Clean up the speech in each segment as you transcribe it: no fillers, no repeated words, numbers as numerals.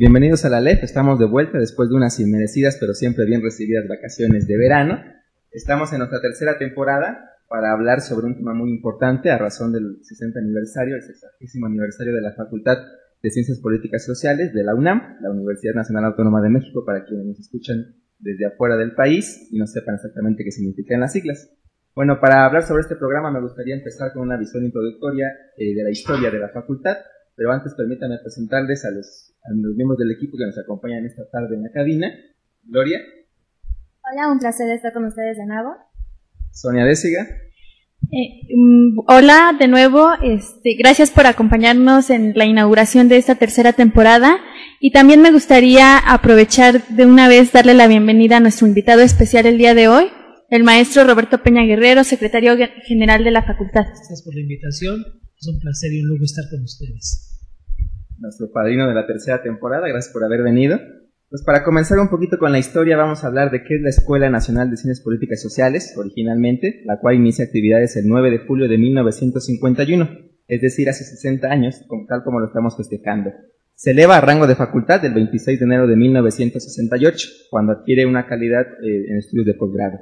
Bienvenidos a la LEF, estamos de vuelta después de unas inmerecidas pero siempre bien recibidas vacaciones de verano. Estamos en nuestra tercera temporada para hablar sobre un tema muy importante a razón del 60 aniversario, el 60º aniversario de la Facultad de Ciencias Políticas y Sociales de la UNAM, la Universidad Nacional Autónoma de México, para quienes nos escuchan desde afuera del país y no sepan exactamente qué significan las siglas. Bueno, para hablar sobre este programa me gustaría empezar con una visión introductoria de la historia de la facultad, pero antes permítanme presentarles a los miembros del equipo que nos acompañan esta tarde en la cabina. Gloria. Hola, un placer estar con ustedes de nuevo. Sonia Désiga. Hola de nuevo, gracias por acompañarnos en la inauguración de esta tercera temporada y también me gustaría aprovechar de una vez darle la bienvenida a nuestro invitado especial el día de hoy, el maestro Roberto Peña Guerrero, secretario general de la facultad. Gracias por la invitación, es un placer y un lujo estar con ustedes. Nuestro padrino de la tercera temporada, gracias por haber venido. Pues para comenzar un poquito con la historia vamos a hablar de qué es la Escuela Nacional de Ciencias Políticas y Sociales, originalmente, la cual inicia actividades el 9 de julio de 1951, es decir, hace 60 años, tal como lo estamos festejando. Se eleva a rango de facultad el 26 de enero de 1968, cuando adquiere una calidad en estudios de posgrado.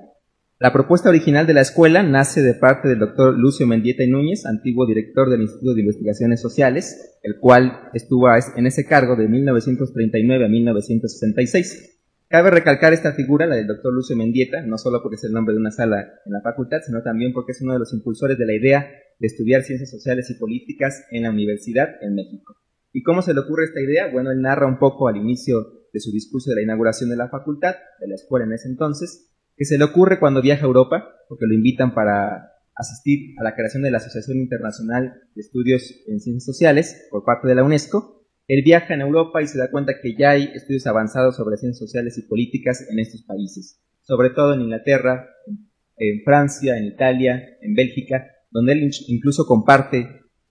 La propuesta original de la escuela nace de parte del doctor Lucio Mendieta y Núñez, antiguo director del Instituto de Investigaciones Sociales, el cual estuvo en ese cargo de 1939 a 1966. Cabe recalcar esta figura, la del doctor Lucio Mendieta, no solo porque es el nombre de una sala en la facultad, sino también porque es uno de los impulsores de la idea de estudiar ciencias sociales y políticas en la universidad en México. ¿Y cómo se le ocurre esta idea? Bueno, él narra un poco al inicio de su discurso de la inauguración de la facultad, de la escuela en ese entonces, que se le ocurre cuando viaja a Europa, porque lo invitan para asistir a la creación de la Asociación Internacional de Estudios en Ciencias Sociales por parte de la UNESCO. Él viaja en Europa y se da cuenta que ya hay estudios avanzados sobre ciencias sociales y políticas en estos países, sobre todo en Inglaterra, en Francia, en Italia, en Bélgica, donde él incluso comparte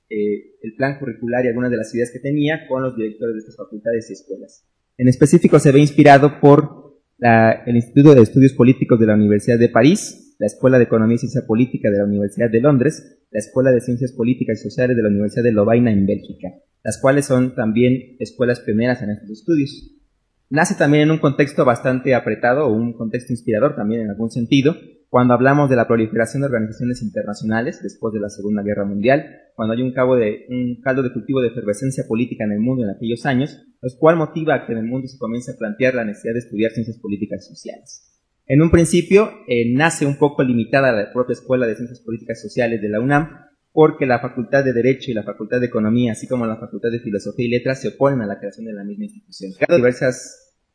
el plan curricular y algunas de las ideas que tenía con los directores de estas facultades y escuelas. En específico se ve inspirado por el Instituto de Estudios Políticos de la Universidad de París, la Escuela de Economía y Ciencia Política de la Universidad de Londres, la Escuela de Ciencias Políticas y Sociales de la Universidad de Lovaina en Bélgica, las cuales son también escuelas pioneras en estos estudios. Nace también en un contexto bastante apretado, o un contexto inspirador también en algún sentido, cuando hablamos de la proliferación de organizaciones internacionales después de la Segunda Guerra Mundial, cuando hay un caldo de cultivo de efervescencia política en el mundo en aquellos años, lo cual motiva a que en el mundo se comience a plantear la necesidad de estudiar ciencias políticas y sociales. En un principio nace un poco limitada la propia Escuela de Ciencias Políticas y Sociales de la UNAM, porque la Facultad de Derecho y la Facultad de Economía, así como la Facultad de Filosofía y Letras, se oponen a la creación de la misma institución.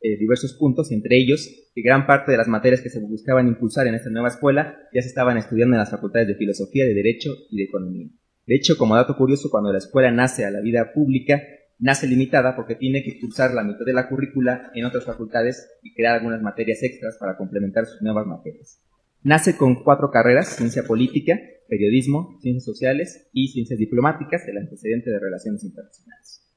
Hay diversos puntos, entre ellos que gran parte de las materias que se buscaban impulsar en esta nueva escuela ya se estaban estudiando en las facultades de Filosofía, de Derecho y de Economía. De hecho, como dato curioso, cuando la escuela nace a la vida pública, nace limitada porque tiene que cursar la mitad de la currícula en otras facultades y crear algunas materias extras para complementar sus nuevas materias. Nace con 4 carreras: Ciencia Política, Periodismo, Ciencias Sociales y Ciencias Diplomáticas, el antecedente de Relaciones Internacionales.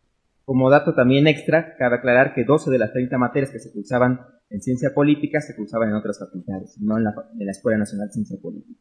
Como dato también extra, cabe aclarar que 12 de las 30 materias que se cursaban en Ciencia Política se cursaban en otras facultades, no en la Escuela Nacional de Ciencia Política.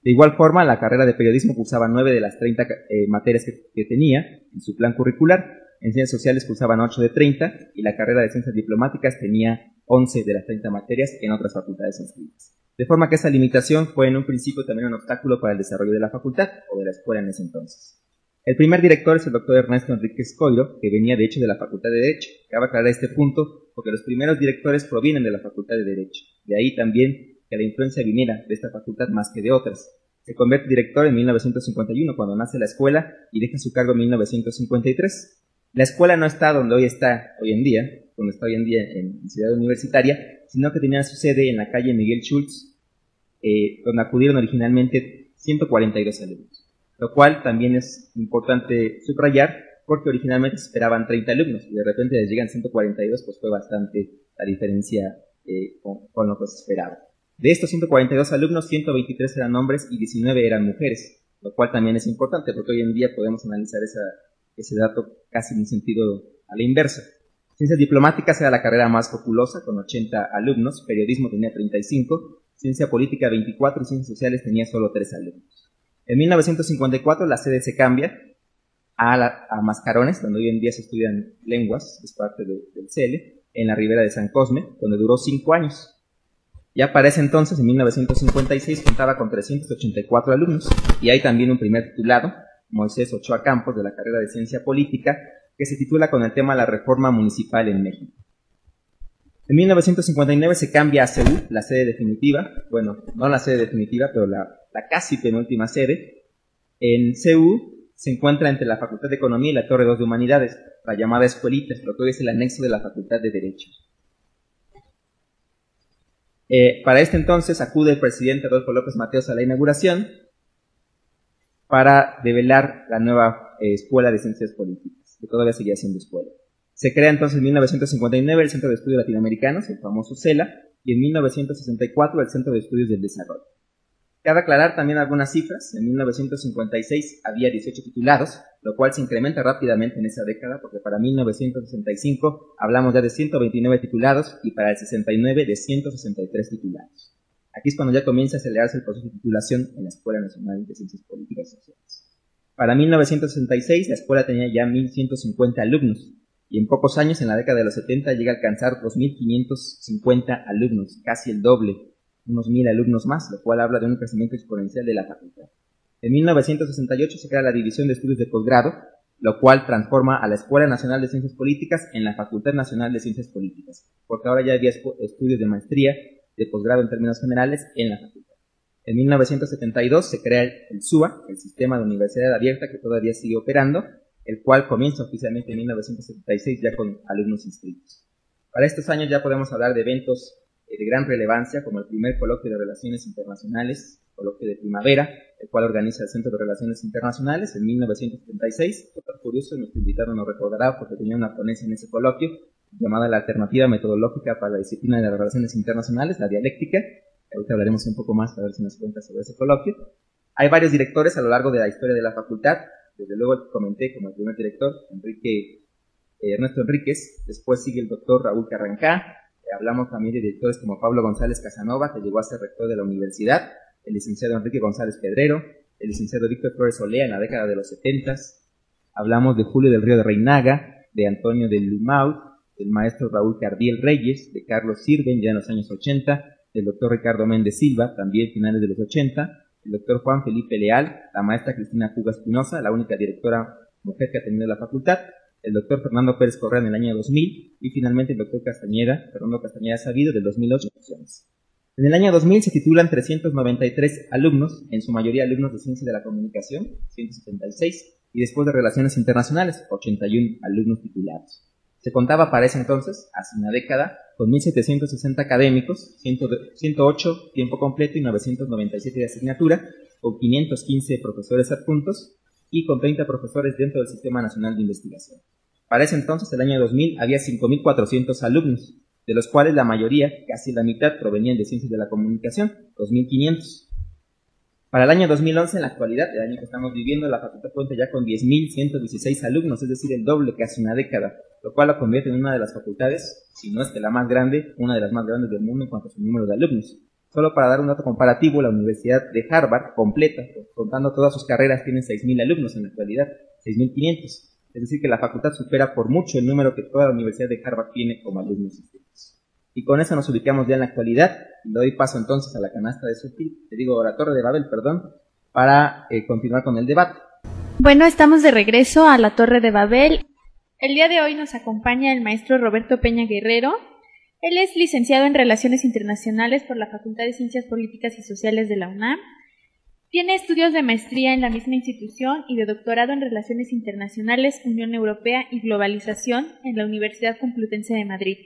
De igual forma, la carrera de Periodismo cursaba 9 de las 30 materias que tenía en su plan curricular. En Ciencias Sociales cursaban 8 de 30 y la carrera de Ciencias Diplomáticas tenía 11 de las 30 materias en otras facultades inscritas. De forma que esa limitación fue en un principio también un obstáculo para el desarrollo de la facultad o de la escuela en ese entonces. El primer director es el doctor Ernesto Enríquez Coiro, que venía de hecho de la Facultad de Derecho. Cabe aclarar este punto porque los primeros directores provienen de la Facultad de Derecho. De ahí también que la influencia viniera de esta facultad más que de otras. Se convierte director en 1951 cuando nace la escuela y deja su cargo en 1953. La escuela no está donde está hoy en día en Ciudad Universitaria, sino que tenía su sede en la calle Miguel Schultz, donde acudieron originalmente 142 alumnos. Lo cual también es importante subrayar porque originalmente se esperaban 30 alumnos y de repente les llegan 142, pues fue bastante la diferencia con lo que se esperaba. De estos 142 alumnos, 123 eran hombres y 19 eran mujeres, lo cual también es importante porque hoy en día podemos analizar ese dato casi en un sentido a la inversa. Ciencias Diplomáticas era la carrera más populosa con 80 alumnos, Periodismo tenía 35, Ciencia Política 24 y Ciencias Sociales tenía solo 3 alumnos. En 1954 la sede se cambia a Mascarones, donde hoy en día se estudian lenguas, es parte del CELE, en la Ribera de San Cosme, donde duró 5 años. Ya para ese entonces, en 1956, contaba con 384 alumnos, y hay también un primer titulado, Moisés Ochoa Campos, de la carrera de Ciencia Política, que se titula con el tema La Reforma Municipal en México. En 1959 se cambia a CEU, la sede definitiva, bueno, no la sede definitiva, pero la casi penúltima sede. En CEU se encuentra entre la Facultad de Economía y la Torre 2 de Humanidades, la llamada Escuelita, lo que hoy es el anexo de la Facultad de Derecho. Para este entonces acude el presidente Adolfo López Mateos a la inauguración para develar la nueva Escuela de Ciencias Políticas, que todavía seguía siendo escuela. Se crea entonces en 1959 el Centro de Estudios Latinoamericanos, el famoso CELA, y en 1964 el Centro de Estudios del Desarrollo. Cabe aclarar también algunas cifras. En 1956 había 18 titulados, lo cual se incrementa rápidamente en esa década, porque para 1965 hablamos ya de 129 titulados y para el 69 de 163 titulados. Aquí es cuando ya comienza a acelerarse el proceso de titulación en la Escuela Nacional de Ciencias Políticas y Sociales. Para 1966 la escuela tenía ya 1.150 alumnos, y en pocos años, en la década de los 70, llega a alcanzar 2.550 alumnos, casi el doble, unos 1.000 alumnos más, lo cual habla de un crecimiento exponencial de la facultad. En 1968 se crea la División de Estudios de Posgrado, lo cual transforma a la Escuela Nacional de Ciencias Políticas en la Facultad Nacional de Ciencias Políticas, porque ahora ya había estudios de maestría, de posgrado en términos generales, en la facultad. En 1972 se crea el SUA, el Sistema de Universidad Abierta, que todavía sigue operando, el cual comienza oficialmente en 1976 ya con alumnos inscritos. Para estos años ya podemos hablar de eventos de gran relevancia, como el primer coloquio de Relaciones Internacionales, coloquio de primavera, el cual organiza el Centro de Relaciones Internacionales en 1976. Otro curioso, nuestro invitado nos recordará porque tenía una ponencia en ese coloquio llamada La Alternativa Metodológica para la Disciplina de las Relaciones Internacionales, la dialéctica. Ahorita hablaremos un poco más a ver si nos cuenta sobre ese coloquio. Hay varios directores a lo largo de la historia de la facultad. Desde luego comenté como el primer director, Ernesto Enríquez. Después sigue el doctor Raúl Carrancá. Hablamos también de directores como Pablo González Casanova, que llegó a ser rector de la universidad, el licenciado Enrique González Pedrero, el licenciado Víctor Flores Olea en la década de los 70. Hablamos de Julio del Río de Reinaga, de Antonio de Lumaut, del maestro Raúl Cardiel Reyes, de Carlos Sirven, ya en los años 80, del doctor Ricardo Méndez Silva, también finales de los 80, el doctor Juan Felipe Leal, la maestra Cristina Puga Espinosa, la única directora mujer que ha tenido la facultad, el doctor Fernando Pérez Correa en el año 2000 y finalmente el doctor Fernando Castañeda Sabido del 2008. En el año 2000 se titulan 393 alumnos, en su mayoría alumnos de Ciencia de la Comunicación, 176, y después de Relaciones Internacionales, 81 alumnos titulados. Se contaba para ese entonces, hace una década, con 1.760 académicos, 108 tiempo completo y 997 de asignatura, con 515 profesores adjuntos y con 30 profesores dentro del Sistema Nacional de Investigación. Para ese entonces, el año 2000, había 5.400 alumnos, de los cuales la mayoría, casi la mitad, provenían de Ciencias de la Comunicación, 2.500. Para el año 2011, en la actualidad, el año que estamos viviendo, la facultad cuenta ya con 10.116 alumnos, es decir, el doble, casi una década, lo cual la convierte en una de las facultades, si no es que la más grande, una de las más grandes del mundo en cuanto a su número de alumnos. Solo para dar un dato comparativo, la Universidad de Harvard, completa, contando todas sus carreras, tiene 6.000 alumnos en la actualidad, 6.500. Es decir, que la facultad supera por mucho el número que toda la Universidad de Harvard tiene como alumnos inscritos. Y con eso nos ubicamos ya en la actualidad. Le doy paso entonces a la canasta de la Torre de Babel, para continuar con el debate. Bueno, estamos de regreso a la Torre de Babel. El día de hoy nos acompaña el maestro Roberto Peña Guerrero. Él es licenciado en Relaciones Internacionales por la Facultad de Ciencias Políticas y Sociales de la UNAM. Tiene estudios de maestría en la misma institución y de doctorado en Relaciones Internacionales, Unión Europea y Globalización en la Universidad Complutense de Madrid.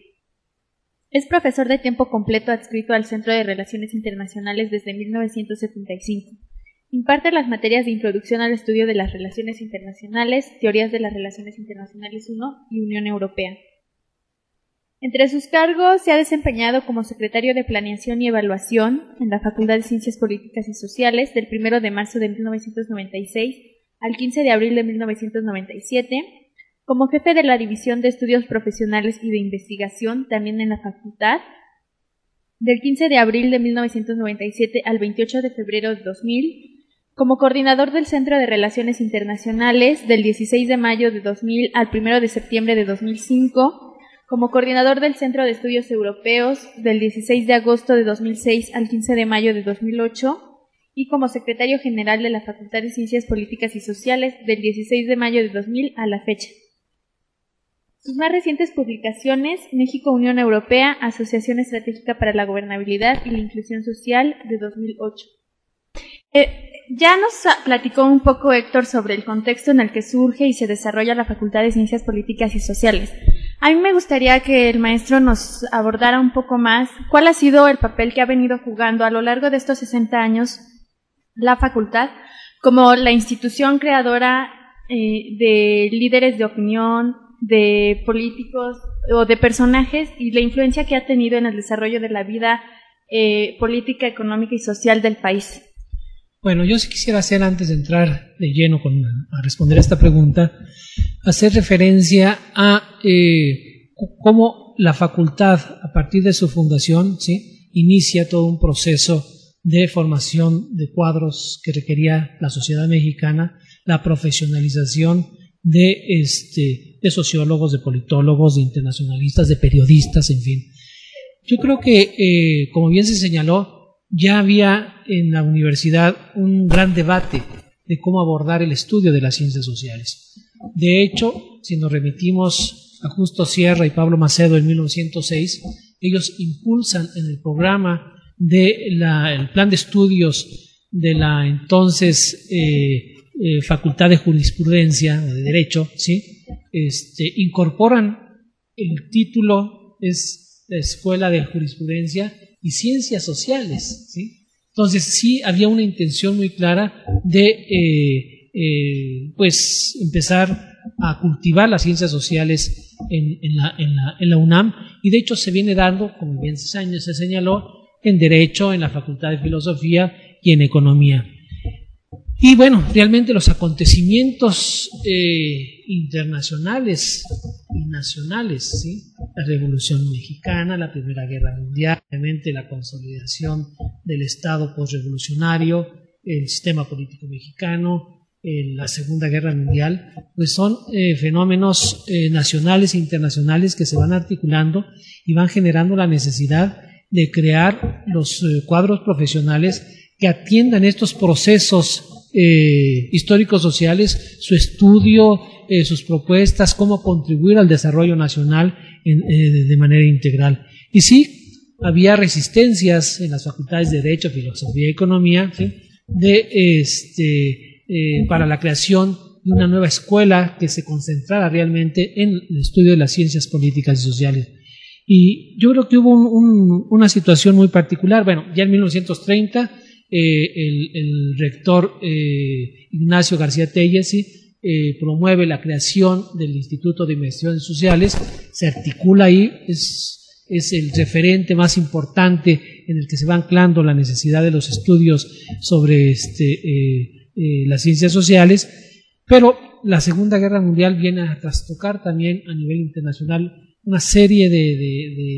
Es profesor de tiempo completo adscrito al Centro de Relaciones Internacionales desde 1975. Imparte las materias de Introducción al Estudio de las Relaciones Internacionales, Teorías de las Relaciones Internacionales 1 y Unión Europea. Entre sus cargos se ha desempeñado como secretario de Planeación y Evaluación en la Facultad de Ciencias Políticas y Sociales del 1 de marzo de 1996 al 15 de abril de 1997, como jefe de la División de Estudios Profesionales y de Investigación también en la facultad, del 15 de abril de 1997 al 28 de febrero de 2000, como coordinador del Centro de Relaciones Internacionales del 16 de mayo de 2000 al 1 de septiembre de 2005, como coordinador del Centro de Estudios Europeos del 16 de agosto de 2006 al 15 de mayo de 2008 y como secretario general de la Facultad de Ciencias Políticas y Sociales del 16 de mayo de 2000 a la fecha. Sus más recientes publicaciones: México-Unión Europea, Asociación Estratégica para la Gobernabilidad y la Inclusión Social, de 2008. Ya nos platicó un poco Héctor sobre el contexto en el que surge y se desarrolla la Facultad de Ciencias Políticas y Sociales. A mí me gustaría que el maestro nos abordara un poco más cuál ha sido el papel que ha venido jugando a lo largo de estos 60 años la facultad como la institución creadora de líderes de opinión, de políticos o de personajes, y la influencia que ha tenido en el desarrollo de la vida política, económica y social del país. Bueno, yo sí quisiera hacer, antes de entrar de lleno a responder a esta pregunta, hacer referencia a cómo la facultad, a partir de su fundación, ¿sí?, inicia todo un proceso de formación de cuadros que requería la sociedad mexicana, la profesionalización de sociólogos, de politólogos, de internacionalistas, de periodistas, en fin. Yo creo que, como bien se señaló, ya había en la universidad un gran debate de cómo abordar el estudio de las ciencias sociales. De hecho, si nos remitimos a Justo Sierra y Pablo Macedo en 1906, ellos impulsan en el programa el plan de estudios de la entonces Facultad de Jurisprudencia o de Derecho, ¿sí?, incorporan el título, es la Escuela de Jurisprudencia y Ciencias Sociales, ¿sí? Entonces sí había una intención muy clara de empezar a cultivar las ciencias sociales en la UNAM, y de hecho se viene dando, como bien se señaló, en Derecho, en la Facultad de Filosofía y en Economía. Y bueno, realmente los acontecimientos internacionales y nacionales, ¿sí?, la Revolución Mexicana, la Primera Guerra Mundial, obviamente la consolidación del Estado postrevolucionario, el sistema político mexicano, la Segunda Guerra Mundial, pues son fenómenos nacionales e internacionales que se van articulando y van generando la necesidad de crear los cuadros profesionales que atiendan estos procesos históricos sociales, su estudio, sus propuestas, cómo contribuir al desarrollo nacional de manera integral. Y sí, había resistencias en las facultades de Derecho, Filosofía y Economía, ¿sí?, para la creación de una nueva escuela que se concentrara realmente en el estudio de las ciencias políticas y sociales. Y yo creo que hubo una situación muy particular. Bueno, ya en 1930 el rector Ignacio García Telles promueve la creación del Instituto de Investigaciones Sociales, se articula ahí, es el referente más importante en el que se va anclando la necesidad de los estudios sobre las ciencias sociales, pero la Segunda Guerra Mundial viene a trastocar también a nivel internacional una serie de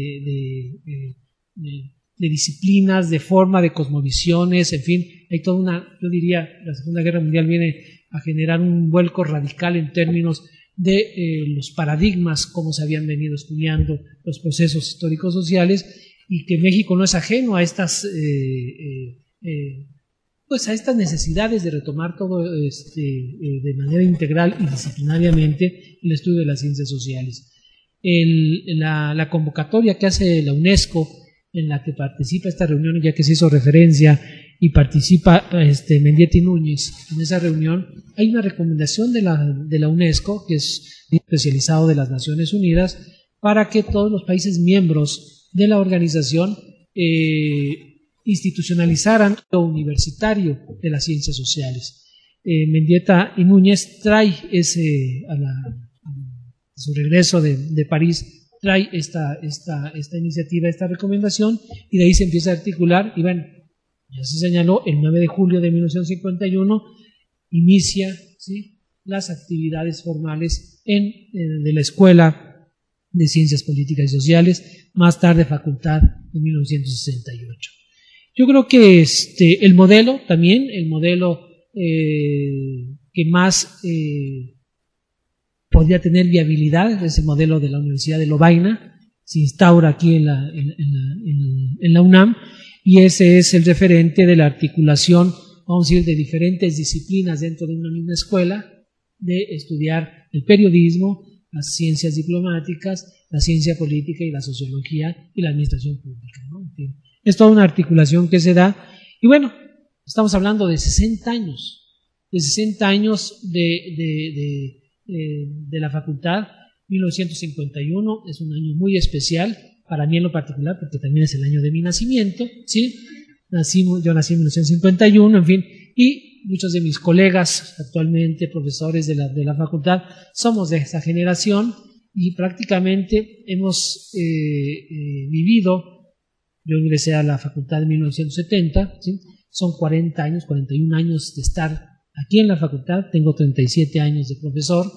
disciplinas, de forma, de cosmovisiones, en fin, hay toda yo diría, la Segunda Guerra Mundial viene a generar un vuelco radical en términos de los paradigmas, cómo se habían venido estudiando los procesos históricos sociales, y que México no es ajeno a estas necesidades de retomar todo de manera integral y disciplinariamente el estudio de las ciencias sociales. La convocatoria que hace la UNESCO, en la que participa esta reunión, ya que se hizo referencia, y participa Mendieta y Núñez en esa reunión, hay una recomendación de la UNESCO, que es especializado de las Naciones Unidas, para que todos los países miembros de la organización institucionalizaran lo universitario de las ciencias sociales. Mendieta y Núñez trae a su regreso de París, trae esta iniciativa, esta recomendación, y de ahí se empieza a articular, y bueno, ya se señaló, el 9 de julio de 1951 inicia, ¿sí?, las actividades formales de la Escuela de Ciencias Políticas y Sociales, más tarde Facultad, en 1968. Yo creo que el modelo que más podría tener viabilidad, ese modelo de la Universidad de Lovaina, se instaura aquí en la UNAM, y ese es el referente de la articulación, vamos a decir, de diferentes disciplinas dentro de una misma escuela, de estudiar el periodismo, las ciencias diplomáticas, la ciencia política y la sociología y la administración pública, ¿no? En fin, es toda una articulación que se da, y bueno, estamos hablando de 60 años de la facultad. 1951 es un año muy especial para mí en lo particular, porque también es el año de mi nacimiento, ¿sí? Yo nací en 1951, en fin, y muchos de mis colegas actualmente, profesores de la facultad, somos de esa generación y prácticamente hemos vivido. Yo ingresé a la facultad en 1970, ¿sí? Son 40 años, 41 años de estar aquí en la facultad, tengo 37 años de profesor,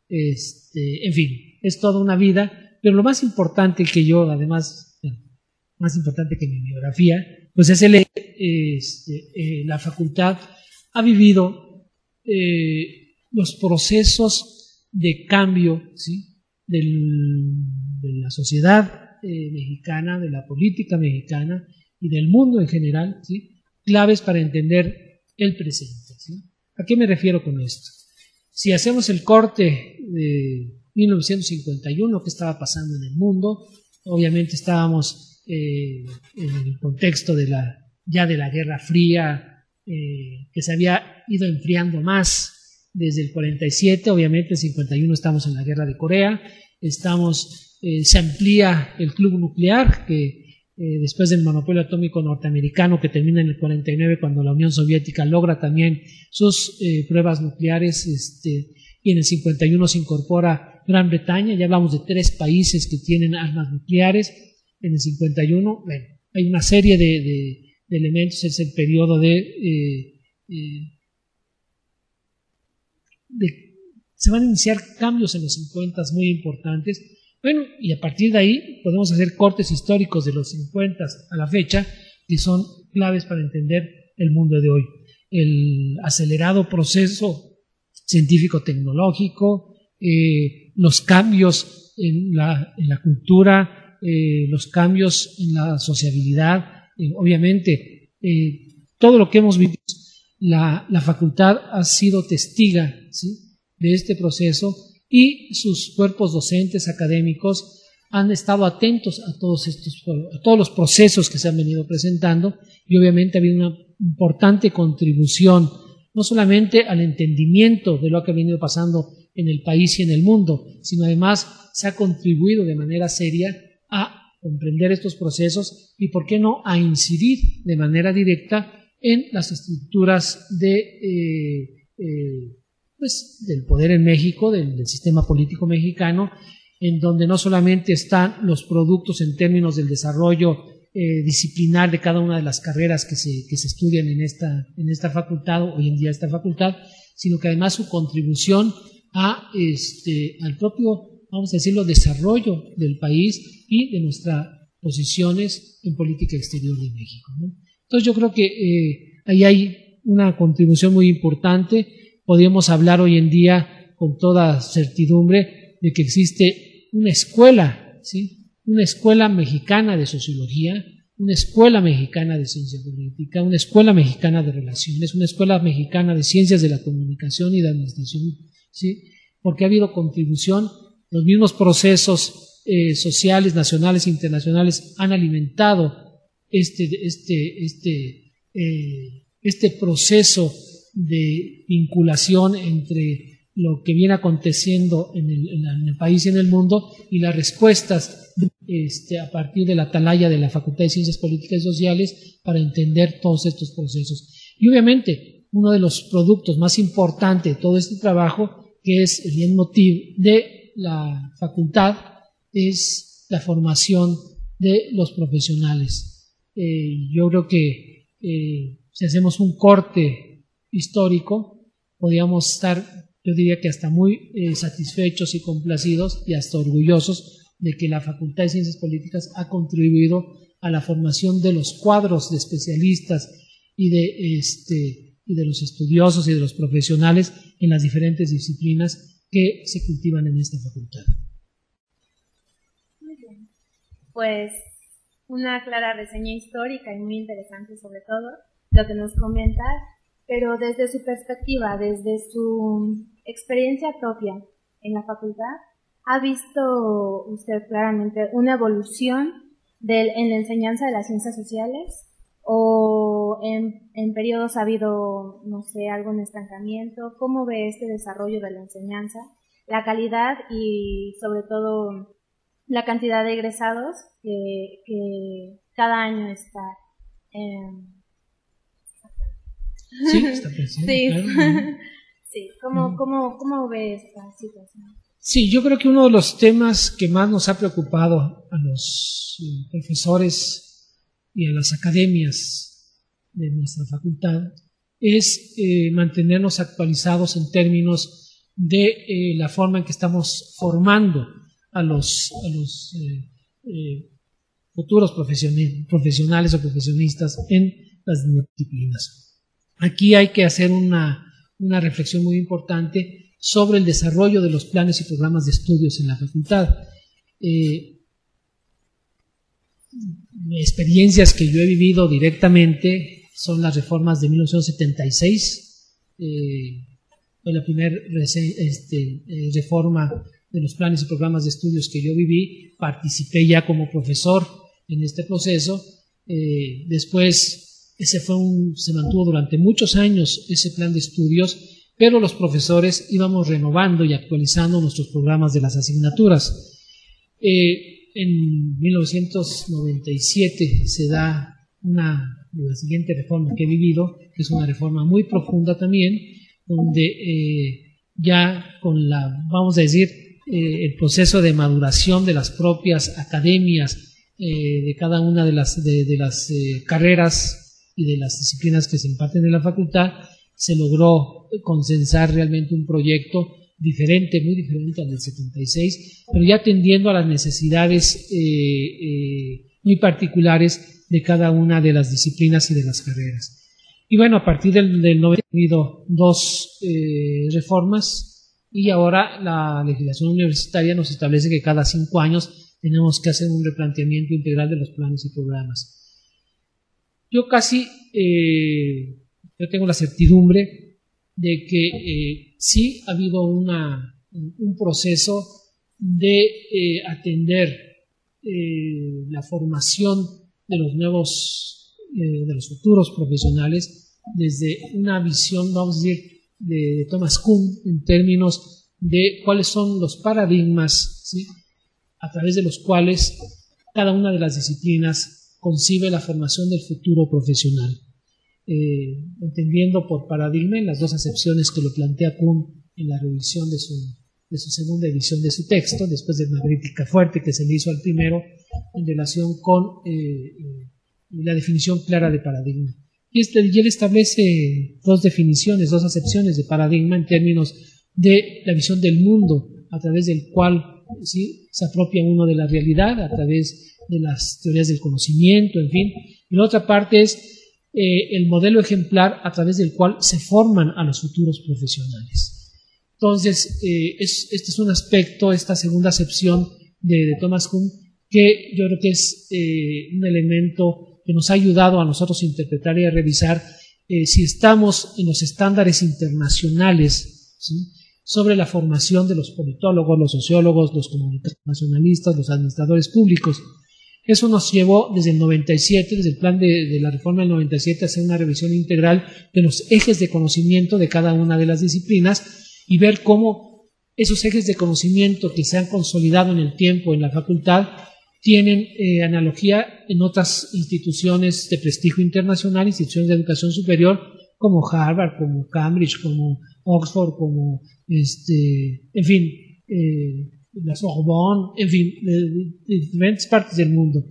en fin, es toda una vida, pero lo más importante que yo, además, más importante que mi biografía, pues es la facultad ha vivido los procesos de cambio, ¿sí? de la sociedad mexicana, de la política mexicana y del mundo en general, ¿sí? Claves para entender el presente, ¿sí? ¿A qué me refiero con esto? Si hacemos el corte de 1951, ¿qué estaba pasando en el mundo? Obviamente estábamos en el contexto de la Guerra Fría, que se había ido enfriando más desde el 47, obviamente en el 51 estamos en la Guerra de Corea, se amplía el club nuclear, que después del monopolio atómico norteamericano que termina en el 49, cuando la Unión Soviética logra también sus pruebas nucleares, y en el 51 se incorpora Gran Bretaña. Ya hablamos de 3 países que tienen armas nucleares. En el 51, bueno, hay una serie de elementos. Es el periodo se van a iniciar cambios en los 50 muy importantes. Bueno, y a partir de ahí podemos hacer cortes históricos de los 50 a la fecha, que son claves para entender el mundo de hoy. El acelerado proceso científico-tecnológico, los cambios en la cultura, los cambios en la sociabilidad, obviamente todo lo que hemos vivido. La facultad ha sido testiga, ¿sí?, de este proceso, y sus cuerpos docentes académicos han estado atentos a todos los procesos que se han venido presentando, y obviamente ha habido una importante contribución no solamente al entendimiento de lo que ha venido pasando en el país y en el mundo, sino además se ha contribuido de manera seria a comprender estos procesos y, por qué no, a incidir de manera directa en las estructuras del poder en México, del sistema político mexicano, en donde no solamente están los productos en términos del desarrollo disciplinar de cada una de las carreras que se estudian en esta facultad, hoy en día esta facultad, sino que además su contribución al propio, vamos a decirlo, desarrollo del país y de nuestras posiciones en política exterior de México, ¿no? Entonces yo creo que ahí hay una contribución muy importante. Podríamos hablar hoy en día con toda certidumbre de que existe una escuela, ¿sí?, una escuela mexicana de sociología, una escuela mexicana de ciencia política, una escuela mexicana de relaciones, una escuela mexicana de ciencias de la comunicación y de administración, ¿sí?, porque ha habido contribución. Los mismos procesos sociales, nacionales e internacionales han alimentado este proceso de vinculación entre lo que viene aconteciendo en el país y en el mundo, y las respuestas a partir de la atalaya de la Facultad de Ciencias Políticas y Sociales para entender todos estos procesos. Y obviamente uno de los productos más importantes de todo este trabajo, que es el leitmotiv de la facultad, es la formación de los profesionales. Yo creo que si hacemos un corte histórico, podríamos estar, yo diría que hasta muy satisfechos y complacidos y hasta orgullosos de que la Facultad de Ciencias Políticas ha contribuido a la formación de los cuadros de especialistas y y de los estudiosos y de los profesionales en las diferentes disciplinas que se cultivan en esta facultad. Muy bien. Pues una clara reseña histórica y muy interesante sobre todo lo que nos comenta, pero desde su perspectiva, desde su experiencia propia en la facultad, ¿ha visto usted claramente una evolución en la enseñanza de las ciencias sociales? ¿O en periodos ha habido, no sé, algún estancamiento? ¿Cómo ve este desarrollo de la enseñanza, la calidad y sobre todo la cantidad de egresados que cada año está? Sí, está presente, Sí, claro. sí. ¿Cómo ve esta situación? Sí, yo creo que uno de los temas que más nos ha preocupado a los profesores y a las academias de nuestra facultad es mantenernos actualizados en términos de la forma en que estamos formando a los futuros profesionales o profesionistas en las disciplinas. Aquí hay que hacer una reflexión muy importante sobre el desarrollo de los planes y programas de estudios en la facultad. Experiencias que yo he vivido directamente son las reformas de 1976, fue la primera reforma de los planes y programas de estudios que yo viví. Participé ya como profesor en este proceso. Después se mantuvo durante muchos años ese plan de estudios, pero los profesores íbamos renovando y actualizando nuestros programas de las asignaturas. En 1997 se da la siguiente reforma que he vivido, que es una reforma muy profunda también, donde ya vamos a decir, el proceso de maduración de las propias academias, de cada una de las carreras y de las disciplinas que se imparten en la facultad, se logró consensar realmente un proyecto diferente, muy diferente al del 76, pero ya atendiendo a las necesidades muy particulares de cada una de las disciplinas y de las carreras. Y bueno, a partir del 90 ha habido dos reformas, y ahora la legislación universitaria nos establece que cada 5 años tenemos que hacer un replanteamiento integral de los planes y programas. Yo tengo la certidumbre de que sí ha habido un proceso de atender la formación de los futuros profesionales desde una visión, vamos a decir, de Thomas Kuhn, en términos de cuáles son los paradigmas, ¿sí?, a través de los cuales cada una de las disciplinas concibe la formación del futuro profesional. Entendiendo por paradigma en las dos acepciones que lo plantea Kuhn en la revisión de su segunda edición de su texto, después de una crítica fuerte que se le hizo al primero en relación con la definición clara de paradigma. Y él establece dos definiciones, dos acepciones de paradigma en términos de la visión del mundo a través del cual, ¿sí?, se apropia uno de la realidad, a través de las teorías del conocimiento, en fin. Y la otra parte es el modelo ejemplar a través del cual se forman a los futuros profesionales. Entonces, este es un aspecto, esta segunda acepción de Thomas Kuhn, que yo creo que es un elemento que nos ha ayudado a nosotros a interpretar y a revisar si estamos en los estándares internacionales, ¿sí?, sobre la formación de los politólogos, los sociólogos, los comunicacionalistas, los administradores públicos. Eso nos llevó desde el 97, desde el plan de la reforma del 97, a hacer una revisión integral de los ejes de conocimiento de cada una de las disciplinas y ver cómo esos ejes de conocimiento que se han consolidado en el tiempo en la facultad tienen analogía en otras instituciones de prestigio internacional, instituciones de educación superior como Harvard, como Cambridge, como Oxford, como en fin, la Sorbonne, en fin, de diferentes partes del mundo.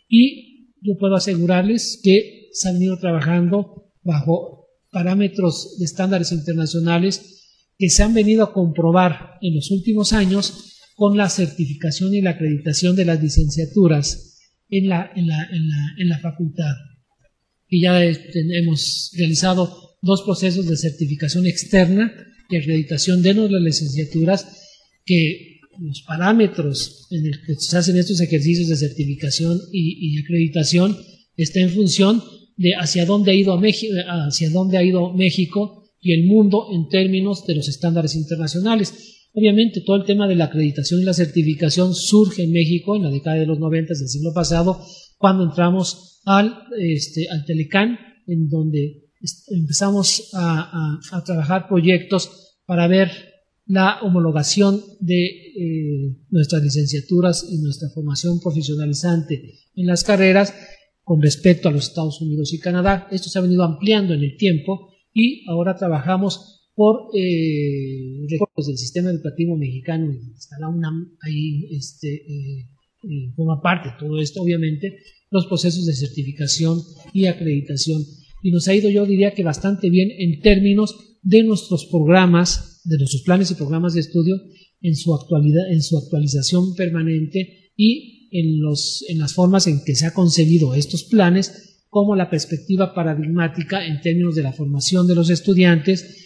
Y yo puedo asegurarles que se han venido trabajando bajo parámetros de estándares internacionales que se han venido a comprobar en los últimos años con la certificación y la acreditación de las licenciaturas en la facultad. Y ya hemos realizado dos procesos de certificación externa y acreditación de las licenciaturas, que los parámetros en el que se hacen estos ejercicios de certificación y acreditación está en función de hacia dónde ha ido México y el mundo en términos de los estándares internacionales. Obviamente todo el tema de la acreditación y la certificación surge en México en la década de los 90 del siglo pasado, cuando entramos al Telecán, en donde empezamos a trabajar proyectos para ver la homologación de nuestras licenciaturas y nuestra formación profesionalizante en las carreras con respecto a los Estados Unidos y Canadá. Esto se ha venido ampliando en el tiempo y ahora trabajamos por recursos del sistema educativo mexicano, y está la UNAM ahí, forma parte de todo esto, obviamente, los procesos de certificación y acreditación. Y nos ha ido, yo diría que bastante bien en términos de nuestros programas, de nuestros planes y programas de estudio, en su actualización permanente y en las formas en que se ha concebido estos planes, como la perspectiva paradigmática en términos de la formación de los estudiantes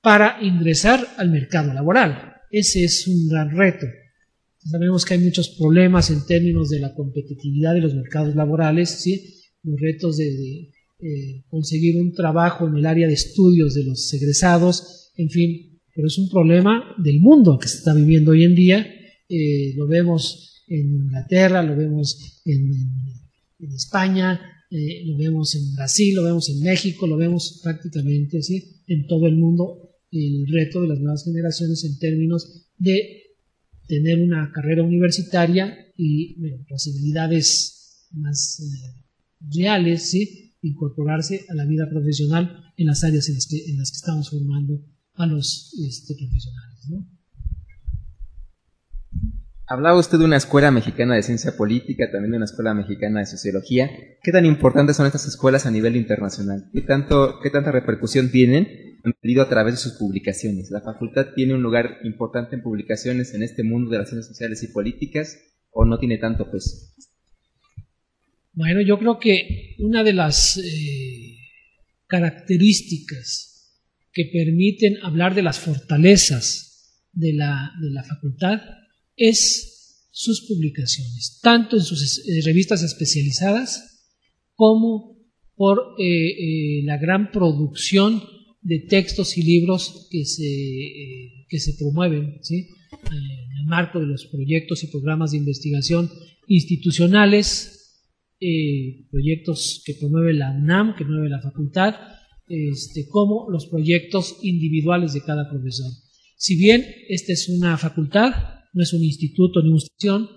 para ingresar al mercado laboral. Ese es un gran reto. Sabemos que hay muchos problemas en términos de la competitividad de los mercados laborales, ¿sí? Los retos de conseguir un trabajo en el área de estudios de los egresados, en fin, pero es un problema del mundo que se está viviendo hoy en día. Lo vemos en Inglaterra, lo vemos en España, lo vemos en Brasil, lo vemos en México, lo vemos prácticamente así en todo el mundo, el reto de las nuevas generaciones en términos de tener una carrera universitaria y posibilidades más reales, ¿sí? Incorporarse a la vida profesional en las áreas en las que estamos formando a los profesionales, ¿no? Hablaba usted de una escuela mexicana de ciencia política, también de una escuela mexicana de sociología. ¿Qué tan importantes son estas escuelas a nivel internacional? ¿Qué tanta repercusión tienen a través de sus publicaciones? ¿La facultad tiene un lugar importante en publicaciones en este mundo de las ciencias sociales y políticas o no tiene tanto peso? Bueno, yo creo que una de las características que permiten hablar de las fortalezas de la facultad es sus publicaciones, tanto en sus revistas especializadas como por la gran producción de textos y libros que se promueven, ¿sí? En el marco de los proyectos y programas de investigación institucionales, proyectos que promueve la UNAM, que promueve la facultad, como los proyectos individuales de cada profesor. Si bien esta es una facultad, no es un instituto ni una institución,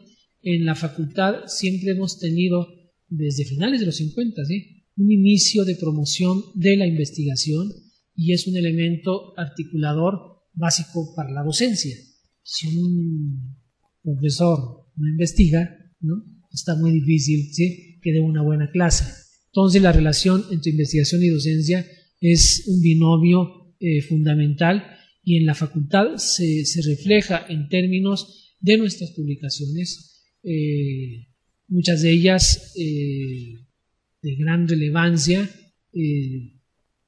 en la facultad siempre hemos tenido, desde finales de los 50, ¿sí? Un inicio de promoción de la investigación, y es un elemento articulador básico para la docencia. Si un profesor no investiga, ¿no? Está muy difícil, ¿sí? Que dé una buena clase. Entonces la relación entre investigación y docencia es un binomio fundamental, y en la facultad se refleja en términos de nuestras publicaciones, muchas de ellas de gran relevancia.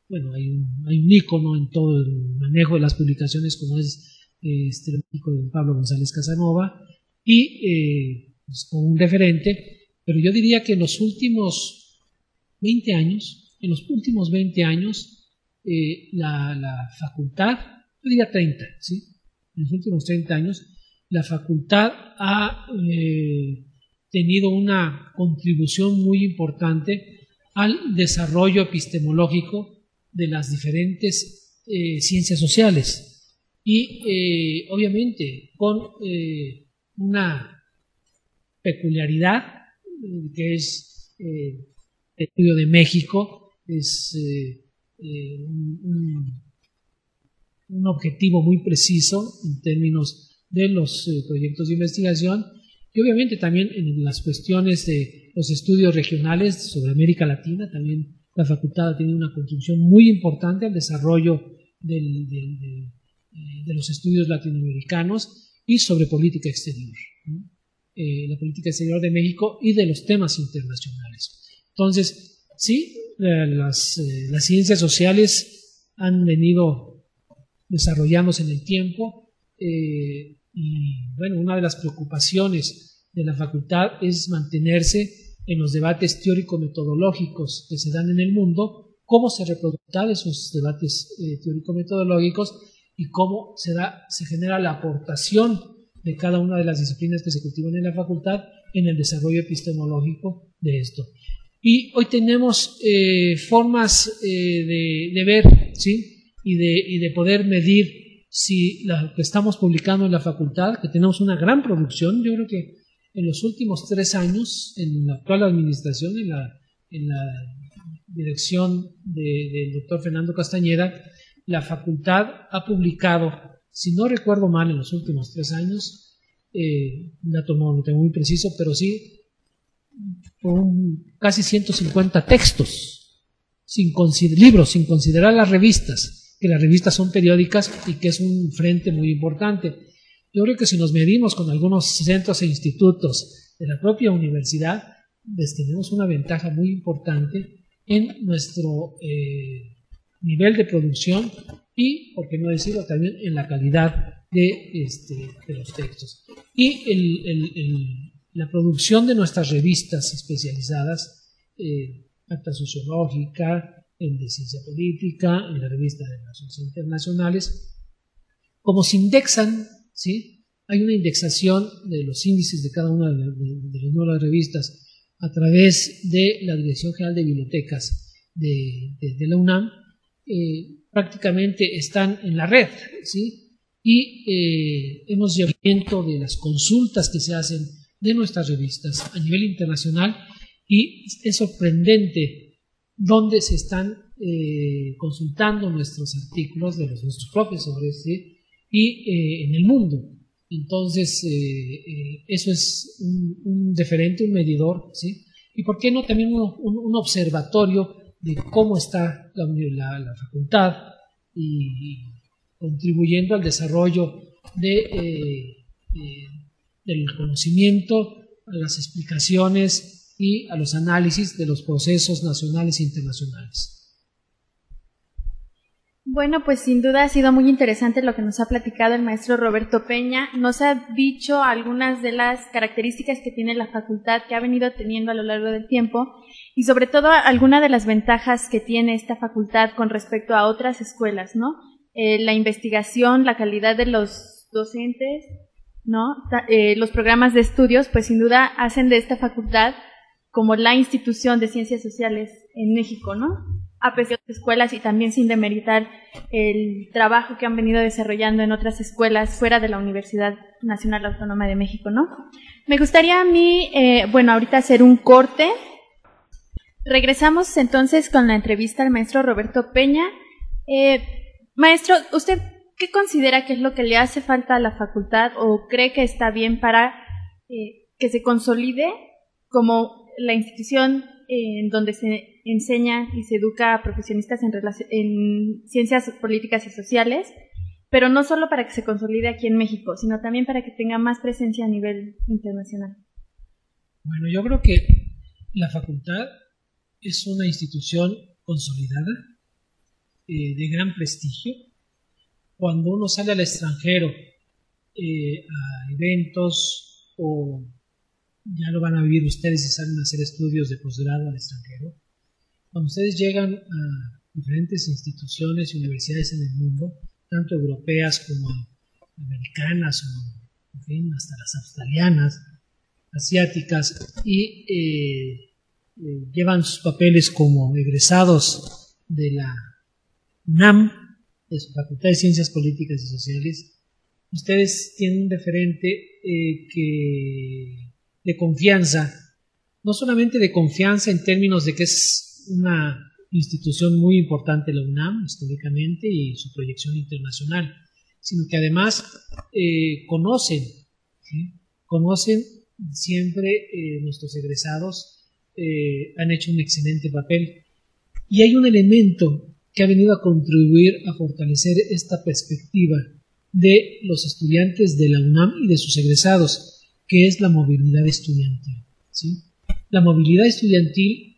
Bueno, hay un ícono en todo el manejo de las publicaciones, como es el médico de don Pablo González Casanova, y pues, como un referente. Pero yo diría que en los últimos 20 años, la facultad, yo diría 30, ¿sí? En los últimos 30 años, la facultad ha tenido una contribución muy importante al desarrollo epistemológico de las diferentes ciencias sociales, y obviamente con una peculiaridad que es el estudio de México, es un objetivo muy preciso en términos de los proyectos de investigación, y obviamente también en las cuestiones de los estudios regionales sobre América Latina. También la facultad ha tenido una contribución muy importante al desarrollo de los estudios latinoamericanos y sobre política exterior, ¿no? La política exterior de México y de los temas internacionales. Entonces, sí, las ciencias sociales han venido desarrollándose en el tiempo y bueno, una de las preocupaciones de la facultad es mantenerse en los debates teórico-metodológicos que se dan en el mundo, cómo se reproducen esos debates teórico-metodológicos y cómo se genera la aportación de cada una de las disciplinas que se cultivan en la facultad en el desarrollo epistemológico de esto. Y hoy tenemos formas de ver, ¿sí? y de poder medir si lo que estamos publicando en la facultad, que tenemos una gran producción. Yo creo que en los últimos 3 años, en la actual administración, en la dirección del doctor Fernando Castañeda, la facultad ha publicado, si no recuerdo mal, en los últimos 3 años, un dato no lo tengo muy preciso, pero sí, casi 150 textos, libros, sin considerar las revistas, que las revistas son periódicas y que es un frente muy importante. Yo creo que si nos medimos con algunos centros e institutos de la propia universidad, pues tenemos una ventaja muy importante en nuestro nivel de producción y, por qué no decirlo, también en la calidad de los textos. Y la producción de nuestras revistas especializadas, Acta Sociológica, en de Ciencia Política, en la revista de Relaciones Internacionales, como se indexan, ¿sí? Hay una indexación de los índices de cada una de las revistas a través de la Dirección General de Bibliotecas de la UNAM, prácticamente están en la red, ¿sí? Y hemos seguimiento de las consultas que se hacen de nuestras revistas a nivel internacional y es sorprendente dónde se están consultando nuestros artículos de nuestros profesores, ¿sí? Y en el mundo. Entonces, eso es un referente, un medidor, ¿sí? Y por qué no también un observatorio de cómo está la facultad y contribuyendo al desarrollo del conocimiento, a las explicaciones y a los análisis de los procesos nacionales e internacionales. Bueno, pues sin duda ha sido muy interesante lo que nos ha platicado el maestro Roberto Peña. Nos ha dicho algunas de las características que tiene la facultad, que ha venido teniendo a lo largo del tiempo, y sobre todo algunas de las ventajas que tiene esta facultad con respecto a otras escuelas, ¿no? La investigación, la calidad de los docentes, ¿no? Los programas de estudios, pues sin duda hacen de esta facultad como la institución de ciencias sociales en México, ¿no? A pesar de escuelas y también sin demeritar el trabajo que han venido desarrollando en otras escuelas fuera de la Universidad Nacional Autónoma de México, ¿no? Me gustaría a mí, ahorita hacer un corte. Regresamos entonces con la entrevista al maestro Roberto Peña. Maestro, ¿usted qué considera que es lo que le hace falta a la facultad o cree que está bien para que se consolide como la institución en donde se enseña y se educa a profesionistas en ciencias políticas y sociales, pero no solo para que se consolide aquí en México, sino también para que tenga más presencia a nivel internacional? Bueno, yo creo que la facultad es una institución consolidada, de gran prestigio. Cuando uno sale al extranjero a eventos, o ya lo van a vivir ustedes si salen a hacer estudios de posgrado al extranjero, cuando ustedes llegan a diferentes instituciones y universidades en el mundo, tanto europeas como americanas o en fin, hasta las australianas, asiáticas, y llevan sus papeles como egresados de la UNAM, de su Facultad de Ciencias Políticas y Sociales, ustedes tienen un referente de confianza, no solamente de confianza en términos de que es una institución muy importante la UNAM históricamente y su proyección internacional, sino que además conocen siempre nuestros egresados han hecho un excelente papel, y hay un elemento que ha venido a contribuir a fortalecer esta perspectiva de los estudiantes de la UNAM y de sus egresados, que es la movilidad estudiantil, ¿sí? La movilidad estudiantil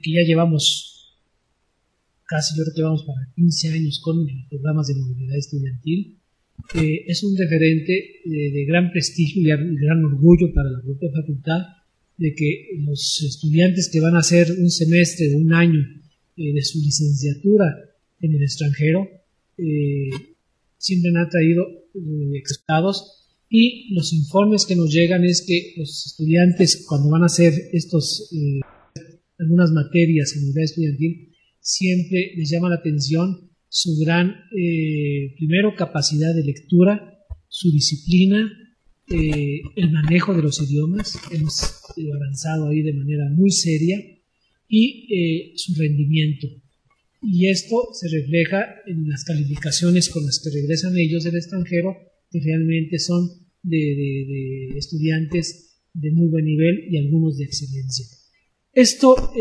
que ya llevamos casi, yo creo que vamos para 15 años con los programas de movilidad estudiantil. Es un referente de gran prestigio y gran orgullo para la propia facultad, de que los estudiantes que van a hacer un semestre de un año de su licenciatura en el extranjero siempre han traído expertos, y los informes que nos llegan es que los estudiantes, cuando van a hacer algunas materias en movilidad estudiantil, siempre les llama la atención su gran, primero, capacidad de lectura, su disciplina, el manejo de los idiomas. Hemos avanzado ahí de manera muy seria, y su rendimiento. Y esto se refleja en las calificaciones con las que regresan ellos del extranjero, que realmente son de estudiantes de muy buen nivel y algunos de excelencia. Esto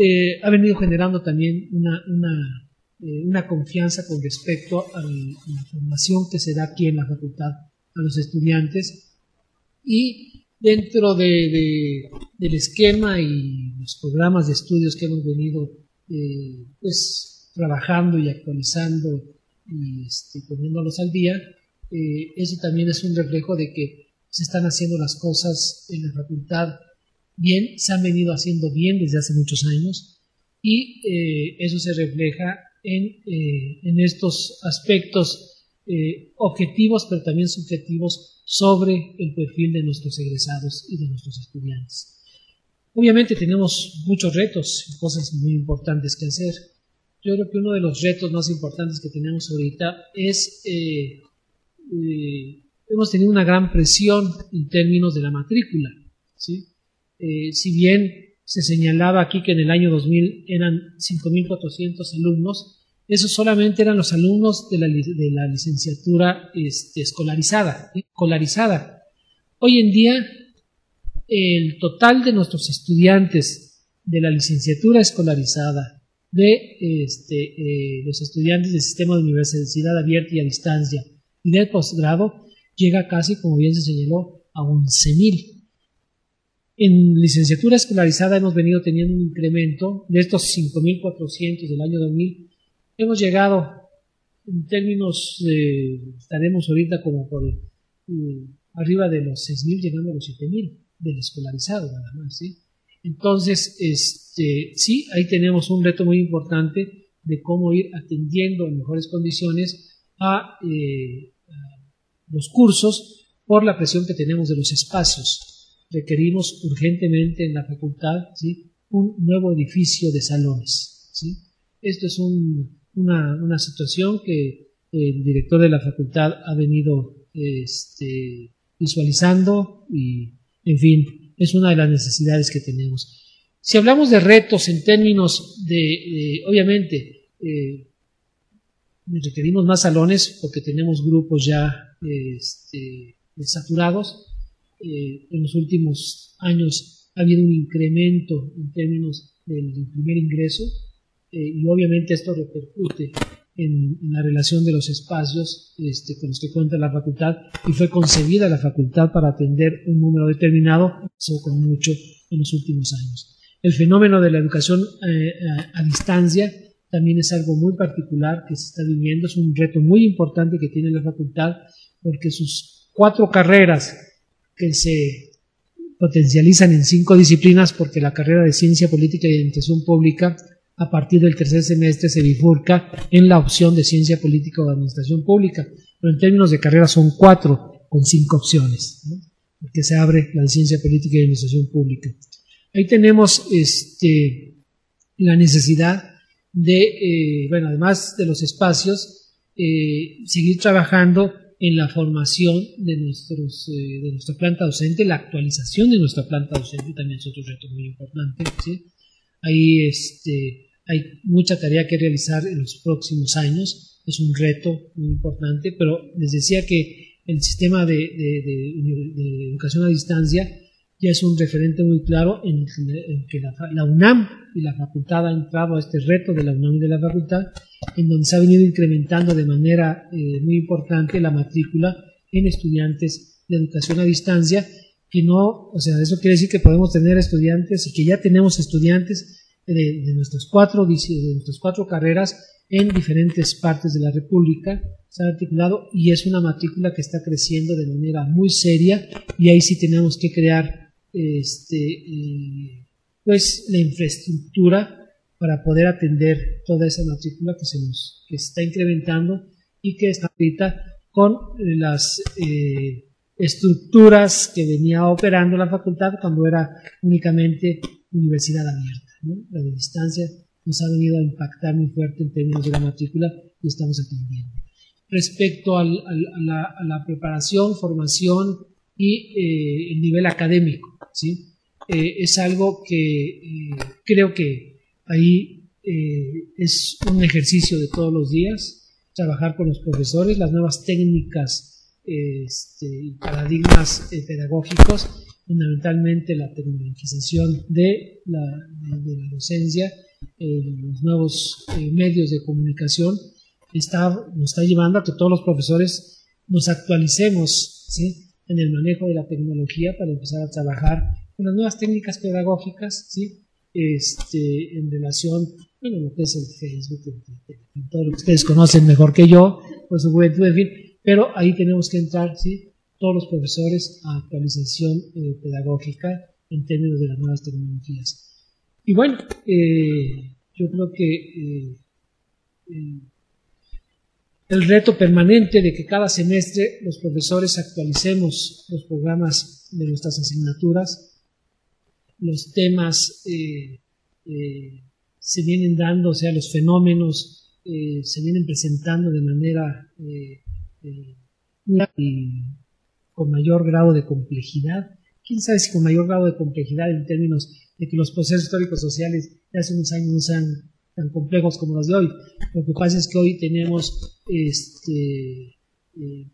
ha venido generando también una confianza con respecto a la formación que se da aquí en la facultad a los estudiantes, y dentro del esquema y los programas de estudios que hemos venido trabajando y actualizando y poniéndolos al día, eso también es un reflejo de que se están haciendo las cosas en la facultad bien, se han venido haciendo bien desde hace muchos años, y eso se refleja en estos aspectos objetivos, pero también subjetivos, sobre el perfil de nuestros egresados y de nuestros estudiantes. Obviamente tenemos muchos retos y cosas muy importantes que hacer. Yo creo que uno de los retos más importantes que tenemos ahorita es hemos tenido una gran presión en términos de la matrícula, ¿sí? Si bien se señalaba aquí que en el año 2000 eran 5.400 alumnos, esos solamente eran los alumnos de la licenciatura escolarizada. Hoy en día, el total de nuestros estudiantes de la licenciatura escolarizada, de los estudiantes del sistema de universidad abierta y a distancia y del posgrado, llega casi, como bien se señaló, a 11.000. En licenciatura escolarizada hemos venido teniendo un incremento de estos 5.400 del año 2000. Hemos llegado, en términos, estaremos ahorita como por arriba de los 6.000, llegando a los 7.000 del escolarizado nada más, ¿sí? Entonces, sí, ahí tenemos un reto muy importante de cómo ir atendiendo en mejores condiciones a los cursos por la presión que tenemos de los espacios. Requerimos urgentemente en la facultad, ¿sí?, un nuevo edificio de salones, ¿sí? Esto es una situación que el director de la facultad ha venido visualizando y, en fin, es una de las necesidades que tenemos. Si hablamos de retos en términos obviamente, requerimos más salones porque tenemos grupos ya saturados. En los últimos años ha habido un incremento en términos del primer ingreso, y obviamente esto repercute en la relación de los espacios con los que cuenta la facultad, y fue concebida la facultad para atender un número determinado, eso con mucho en los últimos años. El fenómeno de la educación a distancia también es algo muy particular que se está viviendo, es un reto muy importante que tiene la facultad, porque sus 4 carreras que se potencializan en 5 disciplinas, porque la carrera de Ciencia Política y Administración Pública a partir del tercer semestre se bifurca en la opción de Ciencia Política o Administración Pública, pero en términos de carrera son 4 con 5 opciones, ¿no?, porque se abre la de Ciencia Política y Administración Pública. Ahí tenemos la necesidad de, además de los espacios, seguir trabajando en la formación de nuestra planta docente, la actualización de nuestra planta docente también es otro reto muy importante, ¿sí? Ahí hay mucha tarea que realizar en los próximos años, es un reto muy importante, pero les decía que el sistema de educación a distancia ya es un referente muy claro en que la UNAM y la facultad han entrado a este reto de la UNAM y de la facultad, en donde se ha venido incrementando de manera muy importante la matrícula en estudiantes de educación a distancia, que no, o sea, eso quiere decir que podemos tener estudiantes y que ya tenemos estudiantes de nuestras cuatro carreras en diferentes partes de la República. Se ha articulado y es una matrícula que está creciendo de manera muy seria, y ahí sí tenemos que crear pues la infraestructura para poder atender toda esa matrícula que se está incrementando y que está ahorita con las estructuras que venía operando la facultad cuando era únicamente universidad abierta, ¿no? La de distancia nos ha venido a impactar muy fuerte en términos de la matrícula y estamos atendiendo. Respecto a la preparación, formación y el nivel académico, ¿sí? Es algo que creo que ahí es un ejercicio de todos los días, trabajar con los profesores, las nuevas técnicas y paradigmas pedagógicos, fundamentalmente la tecnologización de la docencia, los nuevos medios de comunicación, nos está llevando a que todos los profesores nos actualicemos, ¿sí?, en el manejo de la tecnología para empezar a trabajar con las nuevas técnicas pedagógicas, ¿sí?, en relación, bueno, lo que es el Facebook, todo lo que ustedes conocen mejor que yo, por su juventud, en fin, pero ahí tenemos que entrar, ¿sí?, todos los profesores a actualización pedagógica en términos de las nuevas tecnologías. Y bueno, yo creo que el reto permanente de que cada semestre los profesores actualicemos los programas de nuestras asignaturas, los temas se vienen dando, o sea, los fenómenos se vienen presentando de manera y con mayor grado de complejidad. Quién sabe si con mayor grado de complejidad en términos de que los procesos históricos sociales de hace unos años no sean tan complejos como los de hoy. Lo que pasa es que hoy tenemos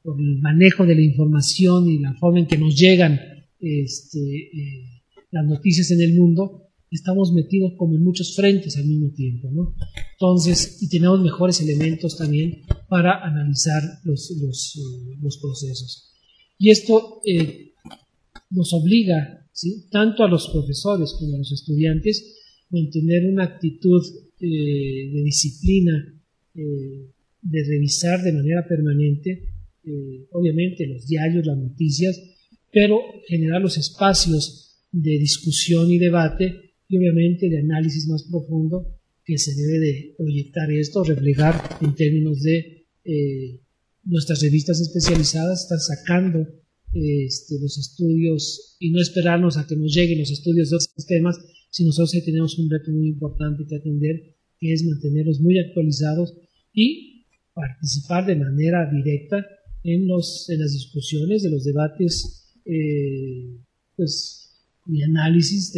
por el manejo de la información y la forma en que nos llegan las noticias en el mundo, estamos metidos como en muchos frentes al mismo tiempo, ¿no? Entonces, y tenemos mejores elementos también para analizar los procesos. Y esto nos obliga, ¿sí?, tanto a los profesores como a los estudiantes, a mantener una actitud de disciplina, de revisar de manera permanente, obviamente los diarios, las noticias, pero generar los espacios de discusión y debate y obviamente de análisis más profundo que se debe de proyectar esto, reflejar en términos de nuestras revistas especializadas, estar sacando los estudios y no esperarnos a que nos lleguen los estudios de otros temas, sino nosotros ahí tenemos un reto muy importante que atender, que es mantenerlos muy actualizados y participar de manera directa en las discusiones, de los debates pues, y análisis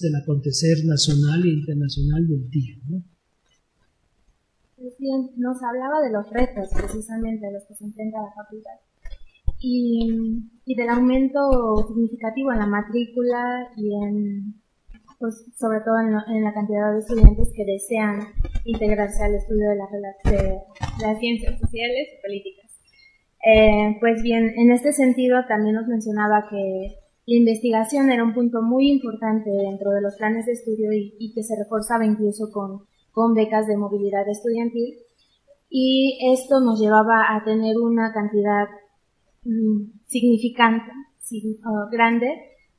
del acontecer nacional e internacional del día, ¿no? Bien, nos hablaba de los retos precisamente a los que se enfrenta la facultad y del aumento significativo en la matrícula y pues, sobre todo en la cantidad de estudiantes que desean integrarse al estudio de las ciencias sociales y políticas. Pues bien, en este sentido también nos mencionaba que la investigación era un punto muy importante dentro de los planes de estudio y que se reforzaba incluso con becas de movilidad estudiantil, y esto nos llevaba a tener una cantidad significante, grande,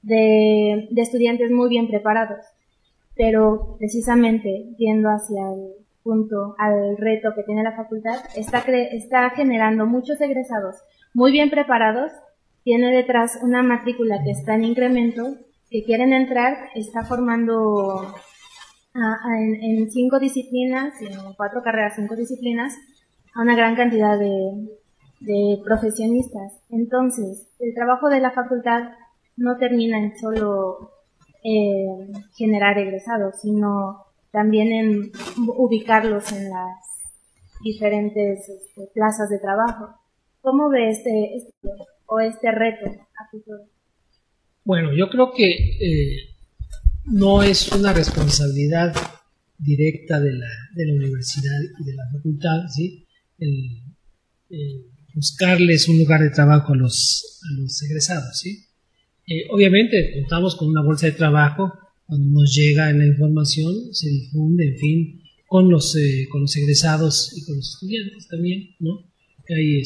de estudiantes muy bien preparados, pero precisamente yendo hacia el punto, al reto que tiene la facultad, está generando muchos egresados muy bien preparados, tiene detrás una matrícula que está en incremento, que quieren entrar, está formando en 5 disciplinas, en 4 carreras, 5 disciplinas, a una gran cantidad de profesionistas. Entonces, el trabajo de la facultad no termina en solo generar egresados, sino también en ubicarlos en las diferentes plazas de trabajo. ¿Cómo ve este reto a futuro? Bueno, yo creo que no es una responsabilidad directa de la universidad y de la facultad, ¿sí?, buscarles un lugar de trabajo a los egresados, ¿sí? Obviamente contamos con una bolsa de trabajo cuando nos llega la información, se difunde, en fin, con los egresados y con los estudiantes también, ¿no? Hay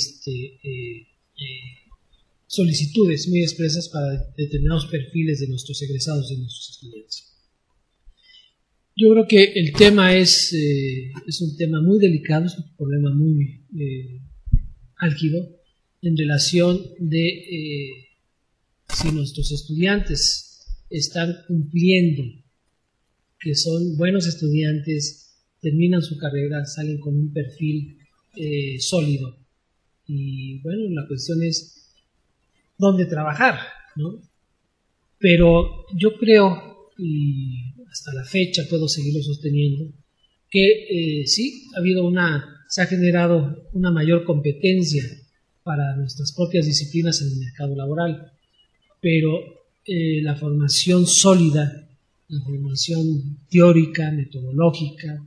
solicitudes muy expresas para determinados perfiles de nuestros egresados y nuestros estudiantes. Yo creo que el tema es un tema muy delicado, es un problema muy álgido en relación de si nuestros estudiantes están cumpliendo, que son buenos estudiantes, terminan su carrera, salen con un perfil sólido. Y bueno, la cuestión es dónde trabajar, ¿no? Pero yo creo, y hasta la fecha puedo seguirlo sosteniendo, que sí, se ha generado una mayor competencia para nuestras propias disciplinas en el mercado laboral, pero la formación sólida, la formación teórica, metodológica,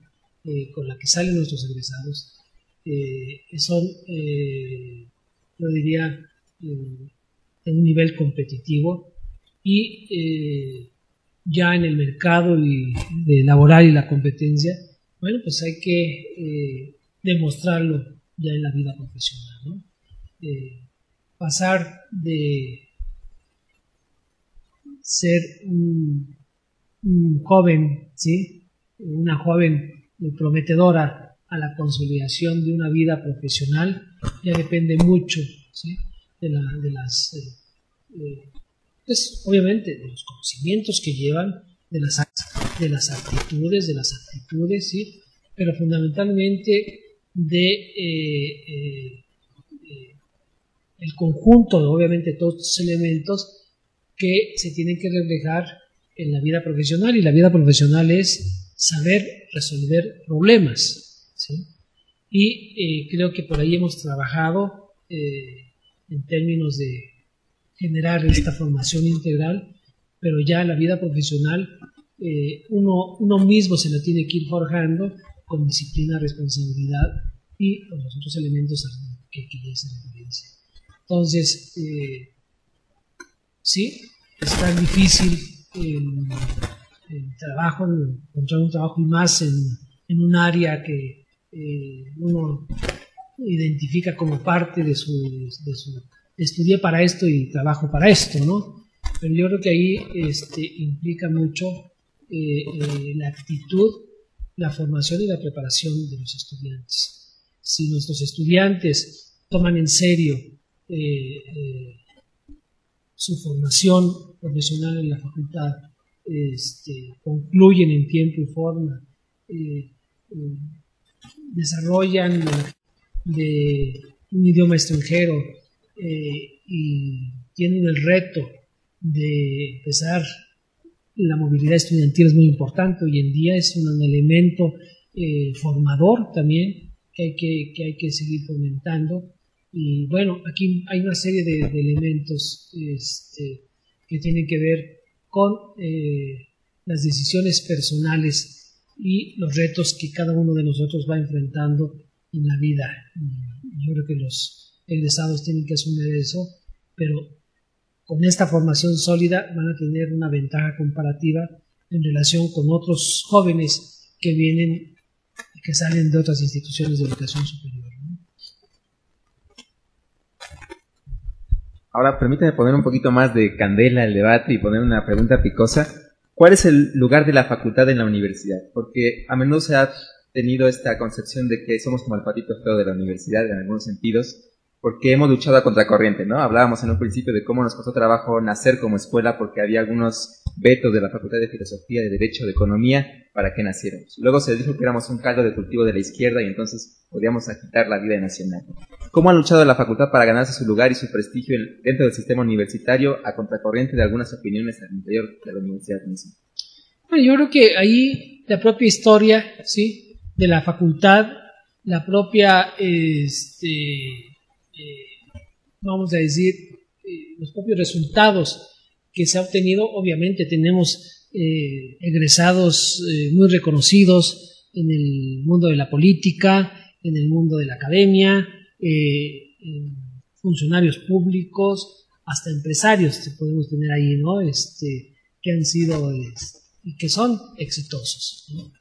con la que salen nuestros egresados, son, yo diría, en un nivel competitivo y ya en el mercado de laboral y la competencia, bueno, pues hay que demostrarlo ya en la vida profesional, ¿no? Pasar de ser un joven, ¿sí? Una joven prometedora a la consolidación de una vida profesional ya depende mucho, ¿sí? Pues, obviamente de los conocimientos que llevan, de las aptitudes, de las actitudes, ¿sí? Pero fundamentalmente de el conjunto, obviamente, todos estos elementos que se tienen que reflejar en la vida profesional, y la vida profesional es saber resolver problemas, ¿sí? Y creo que por ahí hemos trabajado en términos de generar esta formación integral, pero ya la vida profesional uno mismo se la tiene que ir forjando con disciplina, responsabilidad y los otros elementos que ya hice referencia. Entonces, sí, es tan difícil el trabajo, encontrar un trabajo y más en un área que uno identifica como parte de su estudié para esto y trabajo para esto, ¿no? Pero yo creo que ahí implica mucho la actitud, la formación y la preparación de los estudiantes. Si nuestros estudiantes toman en serio su formación profesional en la facultad, concluyen en tiempo y forma, desarrollan de un idioma extranjero y tienen el reto de empezar. La movilidad estudiantil es muy importante hoy en día, es un elemento formador también que hay que seguir fomentando. Y bueno, aquí hay una serie de elementos que tienen que ver con las decisiones personales y los retos que cada uno de nosotros va enfrentando en la vida. Yo creo que los egresados tienen que asumir eso, pero con esta formación sólida van a tener una ventaja comparativa en relación con otros jóvenes que vienen, que salen de otras instituciones de educación superior, ¿no? Ahora, permítame poner un poquito más de candela al debate y poner una pregunta picosa. ¿Cuál es el lugar de la facultad en la universidad? Porque a menudo se ha tenido esta concepción de que somos como el patito feo de la universidad en algunos sentidos, porque hemos luchado a contracorriente, ¿no? Hablábamos en un principio de cómo nos costó trabajo nacer como escuela porque había algunos vetos de la Facultad de Filosofía, de Derecho, de Economía, para que naciéramos. Luego se dijo que éramos un caldo de cultivo de la izquierda y entonces podíamos agitar la vida nacional. ¿Cómo ha luchado la facultad para ganarse su lugar y su prestigio dentro del sistema universitario a contracorriente de algunas opiniones al interior de la universidad misma? Bueno, yo creo que ahí la propia historia, ¿sí?, de la facultad, la propia vamos a decir, los propios resultados que se ha obtenido. Obviamente tenemos egresados muy reconocidos en el mundo de la política, en el mundo de la academia, funcionarios públicos, hasta empresarios que podemos tener ahí, ¿no? Que han sido y que son exitosos, ¿no?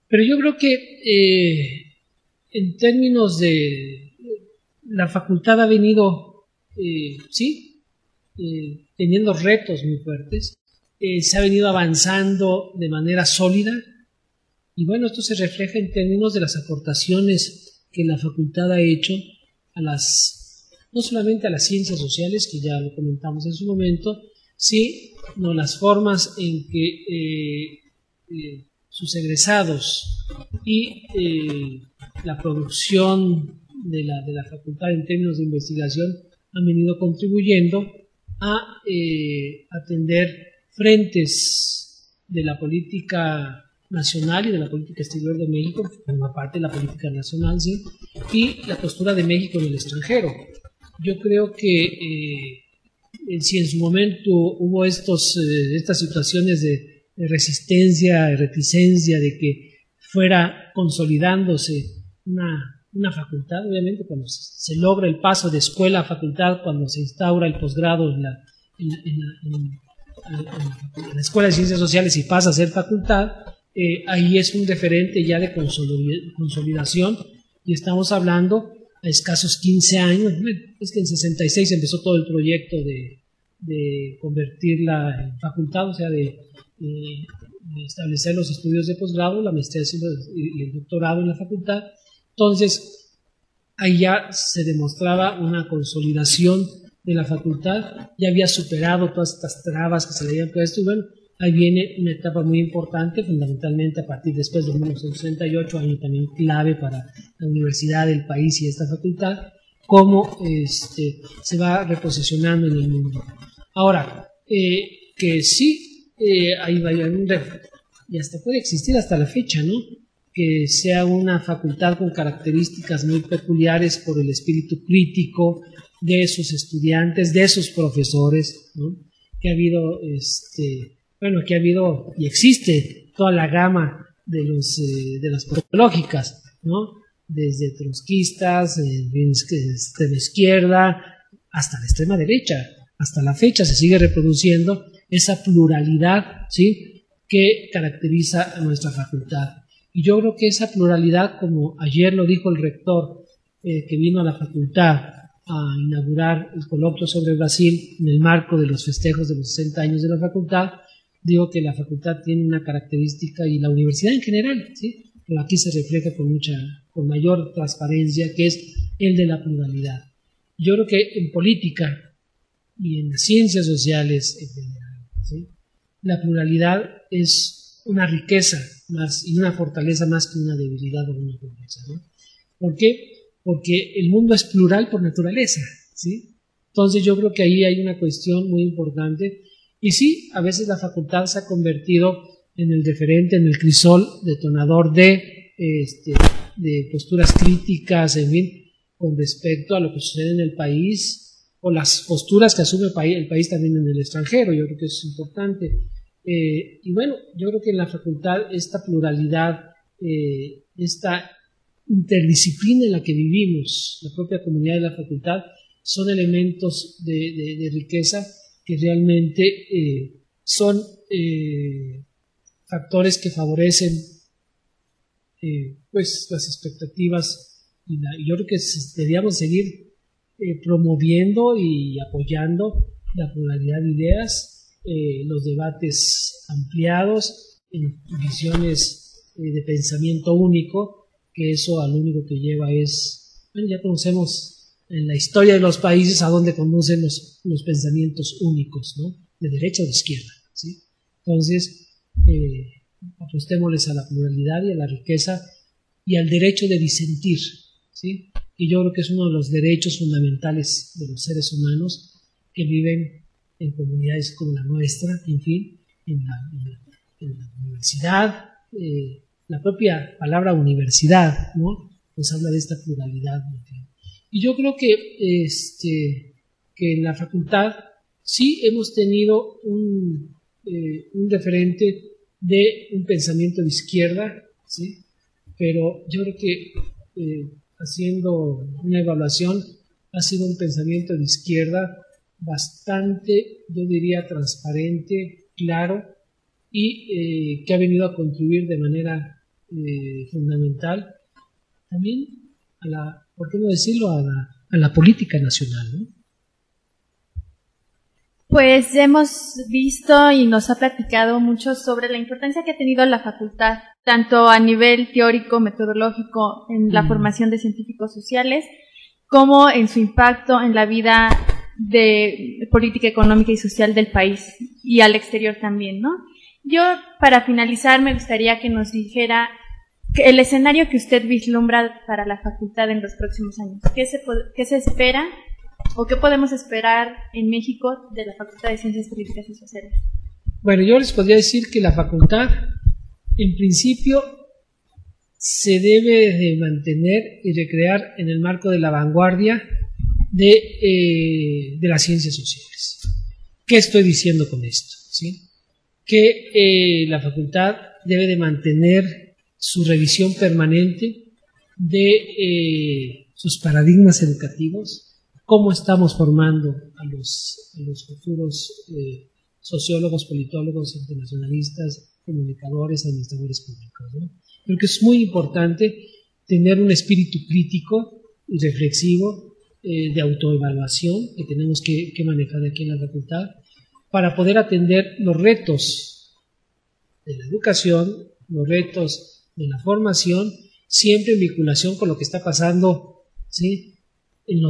Pero yo creo que en términos de la facultad ha venido, teniendo retos muy fuertes, se ha venido avanzando de manera sólida, y bueno, esto se refleja en términos de las aportaciones que la facultad ha hecho no solamente a las ciencias sociales, que ya lo comentamos en su momento, sino las formas en que sus egresados y la producción de la facultad en términos de investigación han venido contribuyendo a atender frentes de la política nacional y de la política exterior de México, una parte de la política nacional, ¿sí? Y la postura de México en el extranjero. Yo creo que si en su momento hubo estas situaciones de resistencia, de reticencia, de que fuera consolidándose una facultad, obviamente cuando se logra el paso de escuela a facultad, cuando se instaura el posgrado en la Escuela de Ciencias Sociales y pasa a ser facultad, ahí es un referente ya de consolidación, y estamos hablando a escasos 15 años. Es que en 66 empezó todo el proyecto de convertirla en facultad, o sea, de establecer los estudios de posgrado, la maestría y el doctorado en la facultad. Entonces, ahí ya se demostraba una consolidación de la facultad, ya había superado todas estas trabas que se le habían puesto, y bueno, ahí viene una etapa muy importante, fundamentalmente a partir después de 1968, año también clave para la universidad, el país y esta facultad, cómo se va reposicionando en el mundo. Ahora, que sí, ahí va y hasta puede existir hasta la fecha, ¿no? Que sea una facultad con características muy peculiares por el espíritu crítico de sus estudiantes, de sus profesores, ¿no? Que ha habido, que ha habido y existe toda la gama de las políticas, ¿no? Desde trotskistas, de la izquierda, hasta la extrema derecha. Hasta la fecha se sigue reproduciendo esa pluralidad, ¿sí?, que caracteriza a nuestra facultad. Y yo creo que esa pluralidad, como ayer lo dijo el rector que vino a la facultad a inaugurar el coloquio sobre Brasil en el marco de los festejos de los 60 años de la facultad, digo que la facultad tiene una característica, y la universidad en general, ¿sí?, pero aquí se refleja con mayor transparencia, que es el de la pluralidad. Yo creo que en política y en las ciencias sociales en general, ¿sí?, la pluralidad es una riqueza más y una fortaleza más que una debilidad o una pobreza, ¿no? ¿Por qué? Porque el mundo es plural por naturaleza, ¿sí? Entonces yo creo que ahí hay una cuestión muy importante, y sí, a veces la facultad se ha convertido en el referente, en el crisol detonador de posturas críticas, en fin, con respecto a lo que sucede en el país, o las posturas que asume el país también en el extranjero. Yo creo que eso es importante. Y bueno, yo creo que en la facultad esta pluralidad, esta interdisciplina en la que vivimos, la propia comunidad de la facultad, son elementos de riqueza que realmente son factores que favorecen pues las expectativas, y yo creo que deberíamos seguir promoviendo y apoyando la pluralidad de ideas, los debates ampliados, visiones de pensamiento único, que eso a lo único que lleva es, bueno, ya conocemos en la historia de los países a dónde conducen los pensamientos únicos, ¿no?, de derecha o de izquierda, ¿sí? Entonces, apostémosles a la pluralidad y a la riqueza y al derecho de disentir, ¿sí?, y yo creo que es uno de los derechos fundamentales de los seres humanos que viven en comunidades como la nuestra, en fin, en la universidad. La propia palabra universidad, ¿no?, nos habla de esta pluralidad, en fin. Y yo creo que en la facultad sí hemos tenido un referente de un pensamiento de izquierda, ¿sí?, pero yo creo que haciendo una evaluación ha sido un pensamiento de izquierda bastante, yo diría, transparente, claro y que ha venido a contribuir de manera fundamental también a la, ¿por qué no decirlo?, a la política nacional, ¿no? Pues ya hemos visto y nos ha platicado mucho sobre la importancia que ha tenido la facultad, tanto a nivel teórico, metodológico, en la formación de científicos sociales, como en su impacto en la vida de política económica y social del país y al exterior también, ¿no? Yo, para finalizar, me gustaría que nos dijera el escenario que usted vislumbra para la facultad en los próximos años. ¿Qué se espera o qué podemos esperar en México de la Facultad de Ciencias Políticas y Sociales? Bueno, yo les podría decir que la facultad, en principio, se debe de mantener y recrear en el marco de la vanguardia de las ciencias sociales. ¿Qué estoy diciendo con esto? ¿Sí? Que la facultad debe de mantener su revisión permanente de sus paradigmas educativos, cómo estamos formando a los futuros sociólogos, politólogos, internacionalistas, comunicadores, administradores públicos, ¿no? Creo que es muy importante tener un espíritu crítico y reflexivo de autoevaluación que tenemos que manejar aquí en la facultad para poder atender los retos de la educación, los retos de la formación, siempre en vinculación con lo que está pasando, ¿sí?, en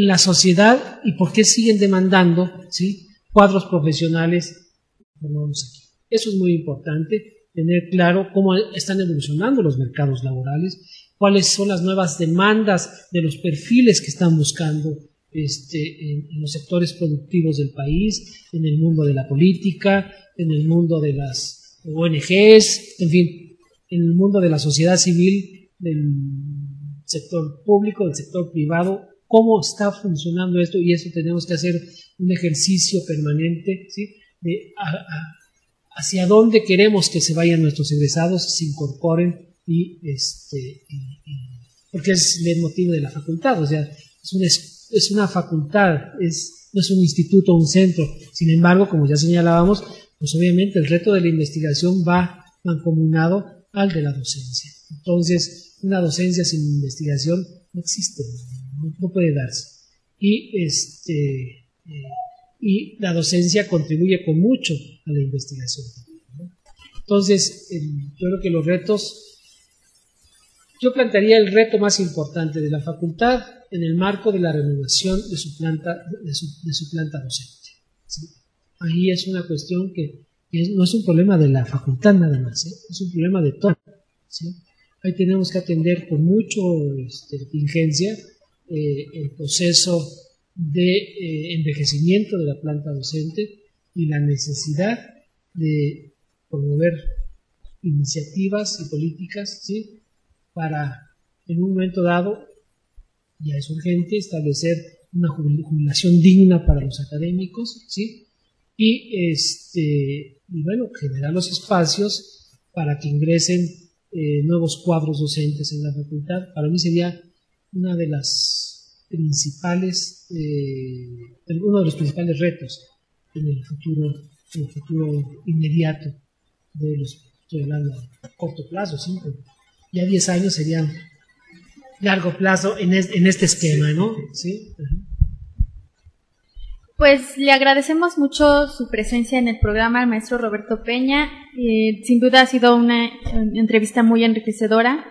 la sociedad y por qué siguen demandando, ¿sí?, cuadros profesionales formados aquí. Eso es muy importante, tener claro cómo están evolucionando los mercados laborales, cuáles son las nuevas demandas de los perfiles que están buscando en los sectores productivos del país, en el mundo de la política, en el mundo de las ONGs, en fin, en el mundo de la sociedad civil, del sector público, del sector privado, cómo está funcionando esto, y eso tenemos que hacer un ejercicio permanente, ¿sí?, de hacia dónde queremos que se vayan nuestros egresados, se incorporen porque es el motivo de la facultad, o sea, es una facultad, no es un instituto o un centro. Sin embargo, como ya señalábamos, pues obviamente el reto de la investigación va mancomunado al de la docencia. Entonces, una docencia sin investigación no existe, no puede darse. Y la docencia contribuye con mucho a la investigación, ¿no? Entonces, yo creo que los retos, yo plantearía el reto más importante de la facultad en el marco de la renovación de su planta docente, ¿sí? Ahí es una cuestión que no es un problema de la facultad nada más, ¿eh? Es un problema de todo, ¿sí? Ahí tenemos que atender con mucho urgencia el proceso de envejecimiento de la planta docente y la necesidad de promover iniciativas y políticas, ¿sí?, para en un momento dado, ya es urgente, establecer una jubilación digna para los académicos, ¿sí?, y bueno, generar los espacios para que ingresen nuevos cuadros docentes en la facultad. Para mí sería uno de los principales retos en el futuro inmediato estoy hablando a corto plazo, ¿sí? Ya 10 años serían largo plazo en este esquema, ¿no? ¿Sí? Pues le agradecemos mucho su presencia en el programa al maestro Roberto Peña. Sin duda ha sido una entrevista muy enriquecedora.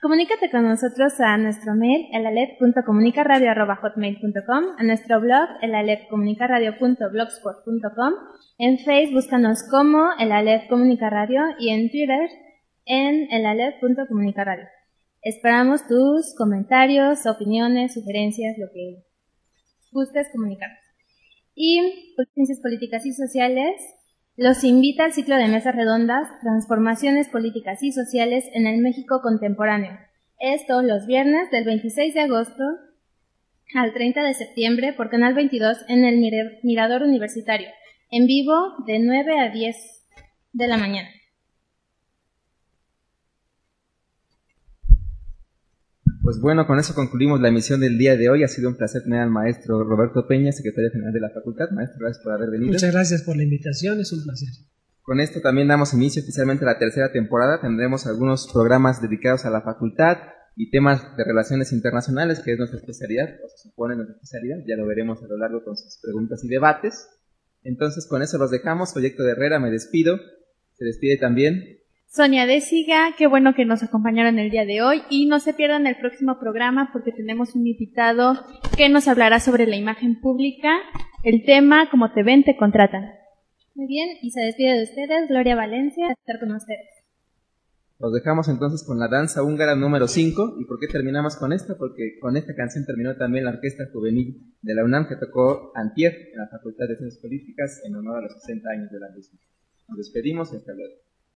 Comunícate con nosotros a nuestro mail elalep.comunicaradio@hotmail.com, a nuestro blog elalepcomunicaradio.blogspot.com, en Facebook búscanos como Elalep Comunica Radio y en Twitter en elalep.comunicaradio. Esperamos tus comentarios, opiniones, sugerencias, lo que gustes comunicar. Y por Ciencias Políticas y Sociales los invita al ciclo de mesas redondas Transformaciones Políticas y Sociales en el México Contemporáneo. Es todos los viernes del 26 de agosto al 30 de septiembre por Canal 22 en el Mirador Universitario, en vivo de 9 a 10 de la mañana. Pues bueno, con eso concluimos la emisión del día de hoy. Ha sido un placer tener al maestro Roberto Peña, secretario general de la facultad. Maestro, gracias por haber venido. Muchas gracias por la invitación, es un placer. Con esto también damos inicio oficialmente a la tercera temporada. Tendremos algunos programas dedicados a la facultad y temas de relaciones internacionales, que es nuestra especialidad, o se supone nuestra especialidad. Ya lo veremos a lo largo con sus preguntas y debates. Entonces, con eso los dejamos. Soy Héctor Herrera, me despido. Se despide también Sonia Désiga, qué bueno que nos acompañaron el día de hoy y no se pierdan el próximo programa porque tenemos un invitado que nos hablará sobre la imagen pública, el tema como te ven, te contratan. Muy bien, y se despide de ustedes Gloria Valencia, estar con ustedes. Los dejamos entonces con la danza húngara número 5. ¿Y por qué terminamos con esta? Porque con esta canción terminó también la Orquesta Juvenil de la UNAM, que tocó antier en la Facultad de Ciencias Políticas en honor a los 60 años de la misma. Nos despedimos y hasta luego.